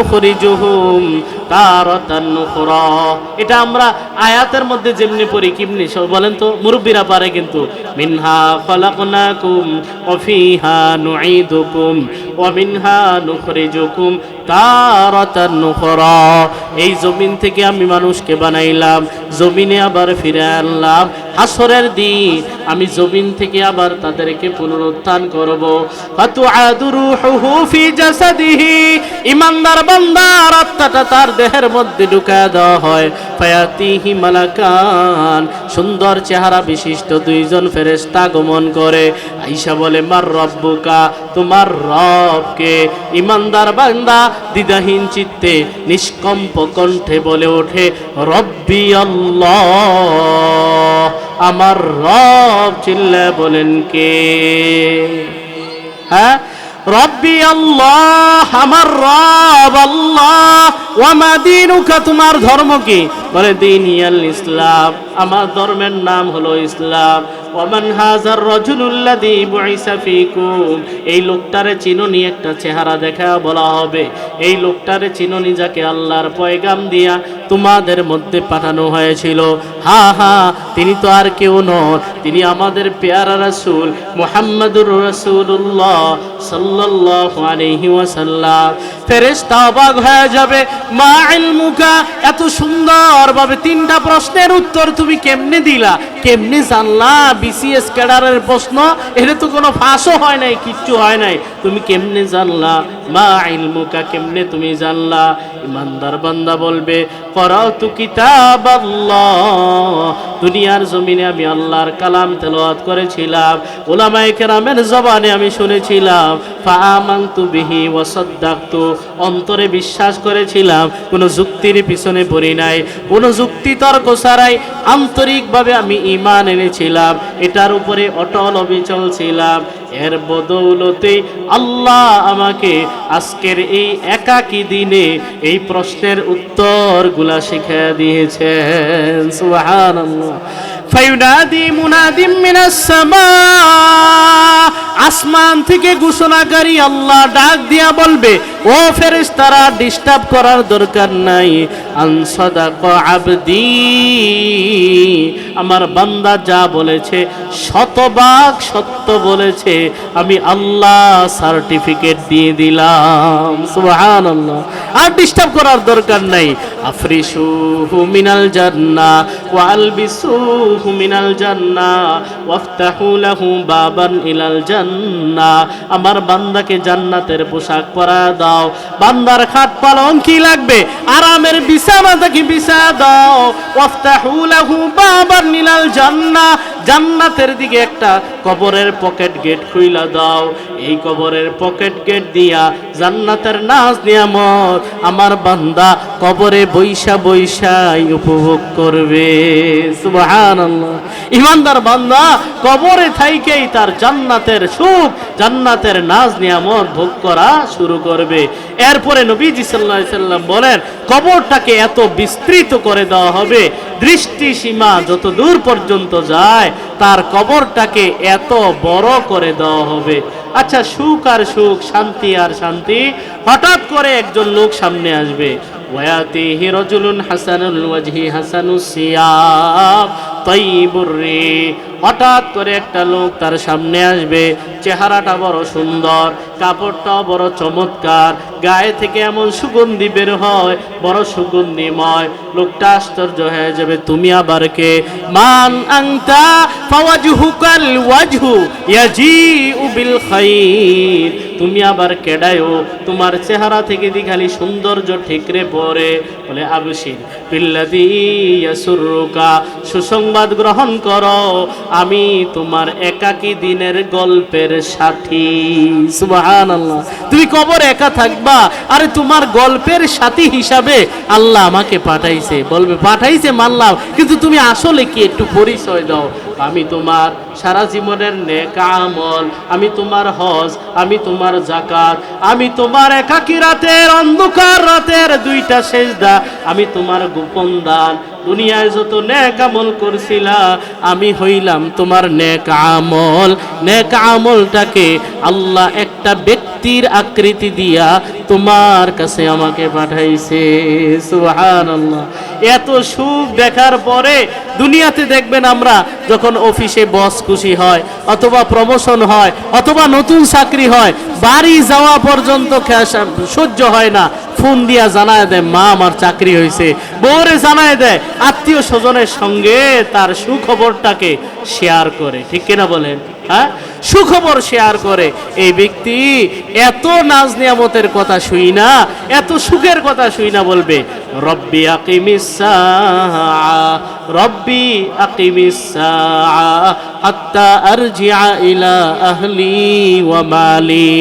أخرجهم تارة أخرى। এটা আমরা আয়াতের মধ্যে যেমনি পড়ি, কেমনি সব বলেন তো, মুরব্বিরা পারে কিন্তু। মিনহা খলাকনাকুম ওয়া ফিহা নুঈদুকুম ওয়া মিনহা নুখরিজুকুম তারাতান উখরা। এই জমিন থেকে আমি মানুষকে বানাইলাম, জমিনে আবার ফিরে আনলাম। হাসরের দিন আমি জমিন থেকে আবার তাদেরকে পুনরুত্থান করব। ফাতুআদু রূহুহু ফি জাসাদিহি, ইমানদার বান্দার আত্মাটা তার দেহের মধ্যে ঢুকায় দেওয়া হয়। ফায়াতিহি মালাকান, সুন্দর চেহারা বিশিষ্ট দুইজন ফেরেশতা আগমন করে। আয়েশা বলে, মার রব্বুকা, তোমার রবকে? ইমানদার বান্দা দ্বিধাহীন চিত্তে নিষ্কম্প কণ্ঠে বলে ওঠে, রব্বি আল্লাহ, আমার রব। চিল্লায় বলেন, কে? হ্যাঁ, রব্বি আল্লাহ, আমার রব আল্লাহ। ওয়া মা দীনুকা, তোমার ধর্ম কি? বলে, দীনিয়াল ইসলাম, আমার ধর্মের নাম হলো ইসলাম। ওয়ামান হাজার রাজুলুল্লাযী বুইসা ফীকুম, এই লোকটারে চিনোনি? একটা চেহারা দেখা বলা হবে, এই লোকটারে চিনোনি যাকে আল্লাহর পয়গাম দিয়া তোমাদের মধ্যে পাঠানো হয়েছিল? হ্যাঁ হ্যাঁ, তিনি তো আর কেউ নন, তিনি আমাদের পেয়ারা রাসূল মুহাম্মদুর রাসূলুল্লাহ সাল্লাল্লাহু আলাইহি ওয়াসাল্লাম। ফেরেশতা অবাক হয়ে যাবে, মা ইলমুকা, এত সুন্দরভাবে তিনটা প্রশ্নের উত্তর তুমি কেমনে দিলা, কেমনে জানলা? বিসিএস ক্যাডারের প্রশ্ন, এর তো কোনো ফাঁসও হয় নাই, কিচ্ছু হয় নাই, তুমি কেমনে জানলা? মা ইলমুকা, কেমনে তুমি জানলা? ইমানদার বান্দা বলবে, করাতু কিতাবাল্লাহ, দুনিয়ার জমিনে আমি আল্লাহর কালাম তেলাওয়াত করেছিলাম, উলামায়ে কেরামের জবানে আমি শুনেছিলাম। ফাআমানতু বিহি ওয়া সাদ্দাকতু, অন্তরে বিশ্বাস করেছিলাম, কোনো যুক্তির পিছনে পড়ি নাই, কোনো যুক্তি তর্ক ছাড়াই আন্তরিকভাবে আমি ঈমান এনেছিলাম, এটার উপরে অটল অবিচল ছিলাম। এর বদৌলতে আল্লাহ আমাকে আজকের এই একাকী দিনে এই প্রশ্নের উত্তরগুলা শিখিয়ে দিয়েছেন। সুবহানাল্লাহ। ফায়ুনাদি মুনাদিম মিনাস সামা, আসমান থেকে ঘোষণাকারী আল্লাহ ডাক দিয়া বলবে, ও ফেরেশতারা, ডিস্টার্ব করার দরকার নাই। আন সাদাকা আবদি, আমার বান্দা যা বলেছে শতভাগ সত্য বলেছে, আমি আল্লাহ সার্টিফিকেট দিয়ে দিলাম। সুবহানাল্লাহ। আর ডিস্টার্ব করার দরকার নাই। আফরিশুহু মিনাল জান্নাহ ওয়া আলবিসুহু মিনাল জান্নাহ ওয়াফতাহু লাহু বাবান ইলাল জান্নাহ, আমার বান্দাকে জান্নাতের পোশাক পরায় দাও। বান্দার খাট পালং কি লাগবে? আরামের বিছানা থেকে বিছায়া দাও। ওয়াফতাহু লাহু বাবান ইলাল জান্নাহ, জান্নাতের দিকে একটা কবরের পকেট গেট খুইলা দাও। এই কবরের পকেট গেট দিয়া জান্নাতের নাজ নিয়ামত আমার বান্দা কবরে বৈশা বৈশাই উপভোগ করবে। সুবহানাল্লাহ। ইমানদার বান্দা কবরে থাইকেই তার জান্নাতের সুখ, জান্নাতের নাজ নিয়ামত ভোগ করা শুরু করবে। এরপরে নবীজি সাল্লাল্লাহু আলাইহি সাল্লাম বলেন, কবরটাকে এত বিস্তৃত করে দেওয়া হবে, দৃষ্টি সীমা যত দূর পর্যন্ত যায় তার কবরটাকে এত বড় করে দেওয়া হবে। আচ্ছা, সুখ আর সুখ, শান্তি আর শান্তি। হঠাৎ করে একজন লোক সামনে আসবে, ওয়ায়াতিহি রাজুলুন হাসানুল ওয়াজহি হাসানুস সিয়াব তাইয়িবুর রিহ। হঠাৎ করে একটা লোক তার সামনে আসবে, চেহারাটা বড় সুন্দর, কাপড়টাও বড় চমৎকার, গায়ে থেকে এমন সুগন্ধি বের হয়, বড় সুগন্ধিময়। লোকটা আশ্চর্য হয়ে যাবে, তুমি আবার কে? মান আনতা ফাওয়াজহুকাল ওয়াজহু ইয়াজিউ বিল খাইর। তুমি আবার কেডায়ো? তোমার চেহারা থেকে দি খালি সৌন্দর্য ঠিকরে পড়ে। বলে, আবশির বিল্লাযী ইয়াসুররুকা, সুসংবাদ গ্রহণ করো, আমি তোমার একাকী দিনের গল্পের সাথী। সুবহানাল্লাহ। তুমি কবর একা থাকবা, আরে তোমার গল্পের সাথী হিসাবে আল্লাহ আমাকে পাঠাইছে। বলবে, পাঠাইছে মানলাম, কিন্তু তুমি আসলে কি একটু পরিচয় দাও। আমি তোমার সারা জীবনের নেক আমল, আমি তোমার হজ, আমি তোমার যাকাত, আমি তোমার একাকী রাতের অন্ধকার রাতের 2টা সেজদা, আমি তোমার গোপন দান, দুনিয়ায় যত নেক আমল করছিলা আমি হইলাম তোমার নেক আমল। নেক আমলটাকে আল্লাহ একটা ব্যক্তির আকৃতি দিয়া তোমার কাছে আমাকে পাঠাইছে। সুবহানাল্লাহ। এত সুখ দেখার পরে দুনিয়াতে দেখবেন আমরা যখন অফিসে বস খুশি হয়, অথবা প্রমোশন হয়, অথবা নতুন চাকরি হয়, বাড়ি যাওয়া পর্যন্ত সহ্য হয় না, ফোন দিয়া জানায় দেয় মা আমার চাকরি হয়েছে, বউরে জানায় দেয়, আত্মীয় স্বজনের সঙ্গে তার সুখবরটাকে শেয়ার করে। ঠিক কিনা বলেন? হ্যাঁ, সুখবর শেয়ার করে। এই ব্যক্তি এত নাজ নিয়ামতের কথা শুই না, এত সুখের কথা শুই না, বলবে রব্বি আকিমিস সাআ, রব্বি আকিমিস সাআ হাত্তা আরজিআ ইলা আহলি ওয়া মালি।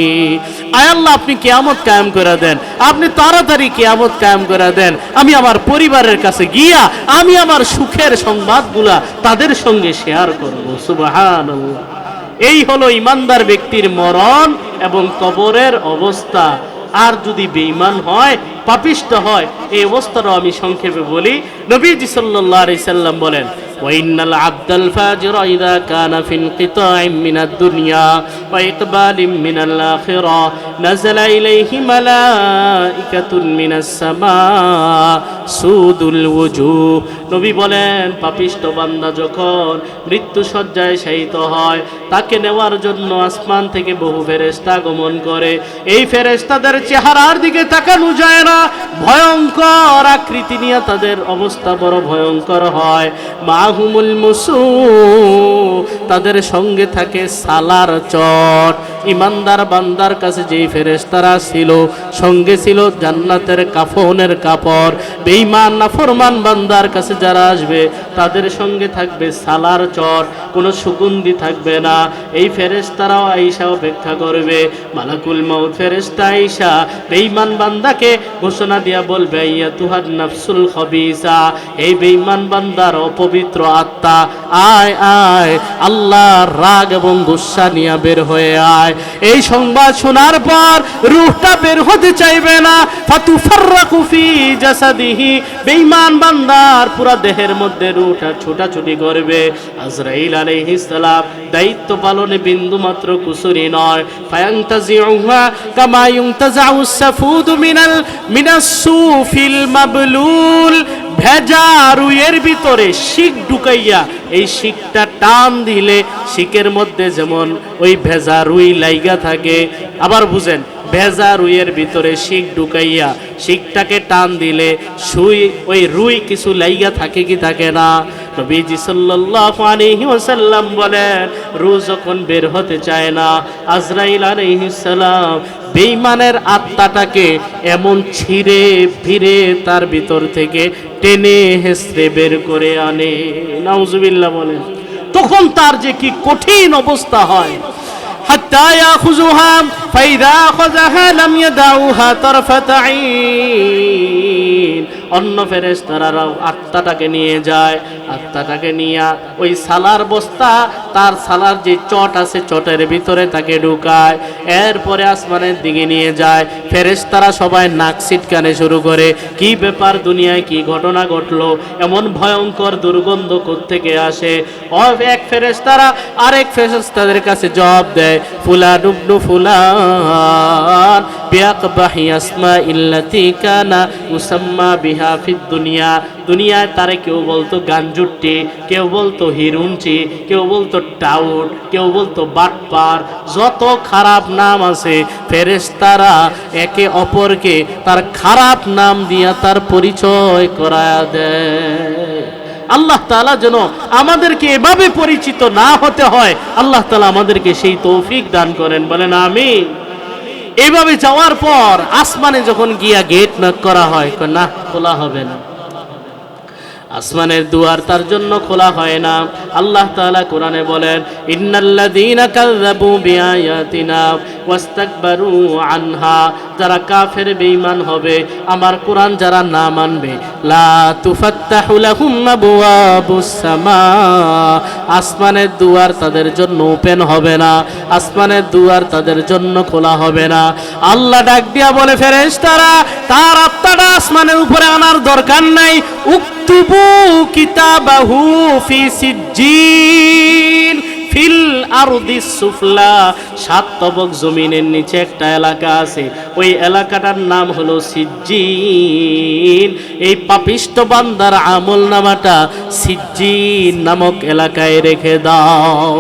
আয় আল্লাহ, আপনি কিয়ামত কায়েম করে দেন, আপনি তাড়াতাড়ি কিয়ামত কায়েম করে দেন, আমি আমার পরিবারের কাছে গিয়া আমি আমার সুখের সংবাদগুলা তাদের সঙ্গে শেয়ার করব। সুবহানাল্লাহ। এই হলো ইমানদার ব্যক্তির মরণ এবং কবরের অবস্থা। আর যদি বেঈমান হয়, পাপিষ্ঠ হয়, এই অবস্থাটাও আমি সংক্ষেপে বলি। নবীজি সাল্লাল্লাহু আলাইহি সাল্লাম বলেন, ওয়াইন্নাল আবদাল ফাজির ইযা কানা ফি ইনকিতাইম মিনাদ দুনিয়া ওয়া ইকবালিম মিনাল আখিরাহ নাযালা ইলাইহি মালাইকাতুন মিনাস সামা সুদুল ওয়ুজুহ। নবী বলেন, পাপিষ্ঠ বান্দা যখন মৃত্যু শয্যায় শায়িত হয়, তাকে নেওয়ার জন্য আসমান থেকে বহু ফেরেশতা আগমন করে। এই ফেরেশতাদের চেহারার দিকে তাকানো যায় না, ভয়ঙ্কর আকৃতি নিয়ে তাদের অবস্থা বড় ভয়ঙ্কর হয়। মাহুমুল মুসু, তাদের সঙ্গে থাকে সালার চট। ইমানদার বান্দার কাছে যেই ফেরেশতারা ছিল, সঙ্গে ছিল জান্নাতের কাফনের কাপড়। বেঈমান নাফরমান বান্দার কাছে যারা আসবে তাদের সঙ্গে থাকবে সালার চট, কোনো সুগন্ধি থাকবে না। এই ফেরেশতারাও আইসা অপেক্ষা করবে। মালাকুল মউত ফেরেশতা আইসা বেঈমান বান্দাকে ঘোষণা দিয়া বলবে, ইয়া তুহার নাফসুল খবিসা, এই বেঈমান বান্দার অপবিত্র আত্মা, আয় আয়, আল্লাহর রাগ এবং গুসা নিয়ে বের হয়ে আয়। এই সংবাদ শোনার পর রূহটা বের হতে চাইবে না। ফাতুফাররাকু ফি জাসাদিহি, বেঈমান বান্দার পুরা দেহের মধ্যে রূহটা ছোটাছুটি করবে। আজরাইল আলাইহিস সালাম দায়িত্ব পালনে বিন্দু মাত্র কুসুরি নয়। ফায়ান্তাজিউহা কামা ইউনতাজাউস সাফুদু মিনাস সুফিল মাবলুল, ভেজা রুইয়ের ভিতরে শিক ঢুকাইয়া এই শিকটা টান দিলে শিকের মধ্যে যেমন ওই ভেজা রুই লাইগা থাকে। আবার বুঝেন, ভেজা রুইয়ের ভিতরে শিক ঢুকাইয়া শিকটাকে টান দিলে ওই রুই কিছু লাইগা থাকে কি থাকে না? নবীজি সাল্লাল্লাহু আলাইহি ওয়াসাল্লাম বলেন, রূহ যখন বের হতে চায় না, আজরাইল আলাইহিস সালাম বেঈমানের আত্মাটাকে এমন ছিঁড়ে ফিরে তার ভিতর থেকে টেনে হেসড়ে বের করে আনে। নাউজুবিল্লাহ বলেন। তখন তার যে কি কঠিন অবস্থা হয়। হাত্তা ইয়াখুযুহা ফাইযা আখাযাহা লাম ইয়াদাউহা তারফাতা আইন। অন্য ফেরেশতারাও আত্মাটাকে নিয়ে যায়, আত্মাটাকে নিয়ে ওই সালার বস্তা, তার সালার যে চট আছে চটের ভিতরে তাকে ঢুকায়, এরপরে আসমানের দিকে নিয়ে যায়। ফেরেশতারা সবাই নাক ছিটকানে শুরু করে, কি ব্যাপার, দুনিয়ায় কি ঘটনা ঘটলো, এমন ভয়ঙ্কর দুর্গন্ধ কোত্থেকে আসে। এক ফেরেশতারা আরেক ফেরেশতাদের কাছে জবাব দেয়, ফুলান ইবনু ফুলান বিআকবাহি আসমাইল্লাতি কানা ইউসাম্মা বিহা ফিদ দুনিয়া। দুনিয়ায় তারে কেউ বলতো গাঞ্জুট্টি, কেউ বলতো হিরুঞ্চি, কেউ বলতো টাউট, কেউ বলতো বাটপার, যত খারাপ নাম আছে ফেরেশতারা একে অপরকে তার খারাপ নাম দিয়া তার পরিচয় করায়া দেয়। আল্লাহ তাআলা যেন আমাদেরকে এভাবে পরিচিত না হতে হয়, আল্লাহ তাআলা আমাদেরকে সেই তৌফিক দান করেন, বলেন আমিন। এইভাবে যাওয়ার পর আসমানে যখন গিয়া গেট নক করা হয়, না খোলা হবে না, আসমানের দুয়ার তার জন্য খোলা হয় না। আল্লাহ তাআলা কোরআনে বলেন, ইন্নাল্লাযীনা কাযযাবু বিআয়াতিনা ওয়াস্তাকবারু আনহা, যারা কাফের বেঈমান হবে, আমার কোরআন যারা না মানবে, লা তুফাত্তাহু লাহুম আবওয়াবুস সামা, আসমানের দুয়ার তাদের জন্য ওপেন হবে না, আসমানের দুয়ার তাদের জন্য খোলা হবে না। আল্লাহ ডাক দিয়া বলে, ফেরেশতারা তার আত্মাটা আসমানের উপরে আনার দরকার নাই, উকতুবু কিতাবাহু ফি সিজ্জিন ফিল আরদিস সুফলা, সাত তবক জমিনের নিচে একটা এলাকা আছে, ওই এলাকাটার নাম হলো সিজ্জিন। এই পাপিষ্ট বান্দার আমল নামাটা সিজ্জিন নামক এলাকায় রেখে দাও।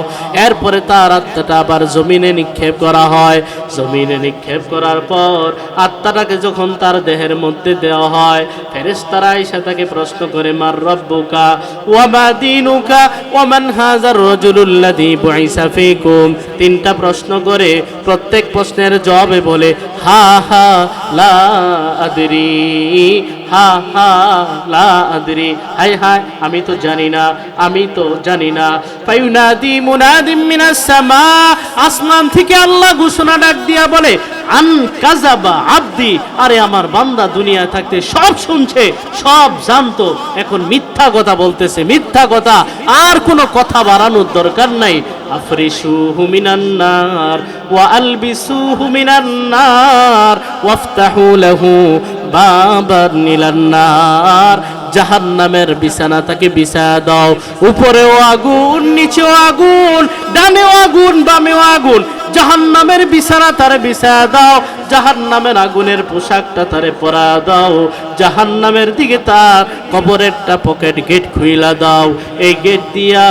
এরপরে তার আত্মাটা আবার জমিনে নিক্ষেপ করা হয়। জমিনে নিক্ষেপ করার পর আত্মাটাকে যখন তার দেহের মধ্যে দেওয়া হয়, ফেরেশতারা এসে তাকে প্রশ্ন করে, মার রব্বুকা ওয়া মা দীনুকা ওয়া মান হাযার রাজুলুল্লাযী বুইসা ফীকুম। তিনটা প্রশ্ন করে, প্রত্যেক প্রশ্নের জবাবে বলে, হা হা লা আদরি, হা হা লা আদরি, হাই হাই আমি তো জানি না, আমি তো জানি না। ফায়ুনাদি মুনাদিম মিনাস সামা, আসমান থেকে আল্লাহ ঘোষণা ডাক দিয়া বলে, আন কাযাবা আবদি, আরে আমার বান্দা দুনিয়া থাকতে সব শুনছে, সব জানতো, এখন মিথ্যা কথা বলতেছে, মিথ্যা কথা, আর কোনো কথা বাড়ানোর দরকার নাই। আফরিশুহু মিনান নার ওয়া আলবিসুহু মিনান নার ওয়াফতাহু লাহু বাবান ইলান নার, জাহান্নামের বিছানা তাকে বিছায়া দাও, উপরেও আগুন, নিচেও আগুন, ডানেও আগুন, বামেও আগুন, জাহান্নামের বিছানা তারে বিছায়া দাও, জাহান্নামের আগুনের পোশাকটা তারে পরা দাও, জাহান্নামের দিকে তার কবরেরটা পকেট গেট খুইলা দাও। এই গেট দিয়া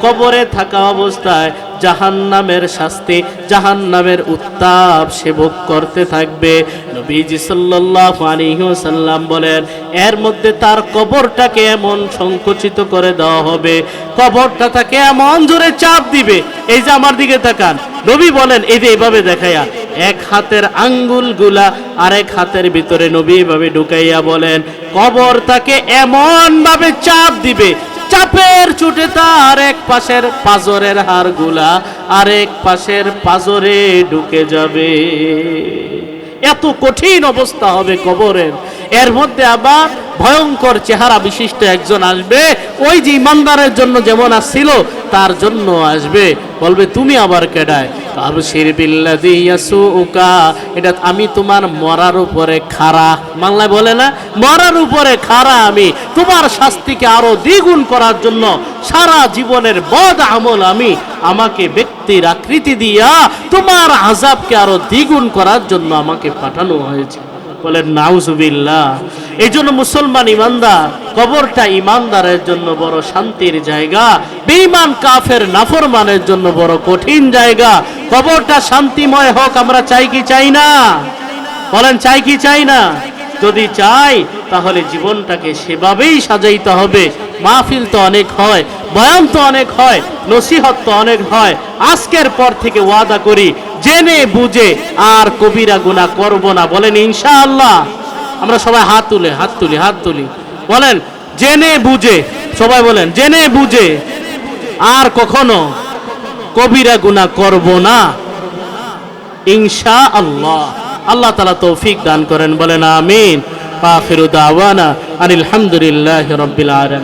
কবরে থাকা অবস্থায় জাহান্নামের শাস্তি, জাহান্নামের উত্তাপ সে ভোগ করতে থাকবে। নবীজি সাল্লাল্লাহু আলাইহি ওয়াসাল্লাম বলেন, এর মধ্যে তার কবরটাকে এমন সংকুচিত করে দেওয়া হবে, কবরটা তাকে এমন জোরে চাপ দিবে, এই যে আমার দিকে তাকান, নবী বলেন, এই যে এইভাবে দেখাইয়া এক হাতের আঙ্গুলগুলা আরেক হাতের ভিতরে নবী এভাবে ঢুকাইয়া বলেন, কবর তাকে এমন ভাবে চাপ দিবে, চাপের চোটে তার এক পাশের পাজরের হাড়গুলা আরেক পাশের পাজরে ঢুকে যাবে। এত কঠিন অবস্থা হবে কবরের। এর মধ্যে আবার ভয়ঙ্কর চেহারা বিশিষ্ট একজন আসবে, ওই যে ইমানদারের জন্য যেমন আসছিল তার জন্য আসবে, বলবে, তুমি আবার কেডায়? আবশির বিল্লাযী ইয়াসুউকা, এটা আমি তোমার মরার উপরে খাড়া, বাংলায় বলে না, মরার উপরে খাড়া, আমি তোমার শাস্তিকে আরো দ্বিগুণ করার জন্য সারা জীবনের বদ আমল আমি আমাকে ব্যক্তির আকৃতি দিয়া তোমার আযাবকে আরো দ্বিগুণ করার জন্য আমাকে পাঠানো হয়েছে। বলেন নাউজুবিল্লাহ। এই জন্য মুসলমান ইমানদার, কবরটা ইমানদারের জন্য বড় শান্তির জায়গা, বেঈমান কাফের নাফরমানের জন্য বড় কঠিন জায়গা। কবরটা শান্তিময় হোক আমরা চাই কি চাই না? বলেন চাই কি চাই না? যদি চাই তাহলে জীবনটাকে সেভাবেই সাজাইতে হবে। মাহফিল তো অনেক হয়, বয়ান তো অনেক হয়, নসিহত তো অনেক হয়। আজকের পর থেকে ওয়াদা করি, জেনে বুঝে আর কবিরা গুনাহ করব না। বলেন ইনশাআল্লাহ। আমরা সবাই হাত তুলি, বলেন জেনে বুঝে, সবাই বলেন জেনে বুঝে আর কখনো কবিরা গুনাহ করব না ইনশাআল্লাহ। আল্লাহ তাআলা তৌফিক দান করেন, বলেন আমিন। আখিরু দাওয়ানা আনিল হামদুলিল্লাহি রাব্বিল আলামিন।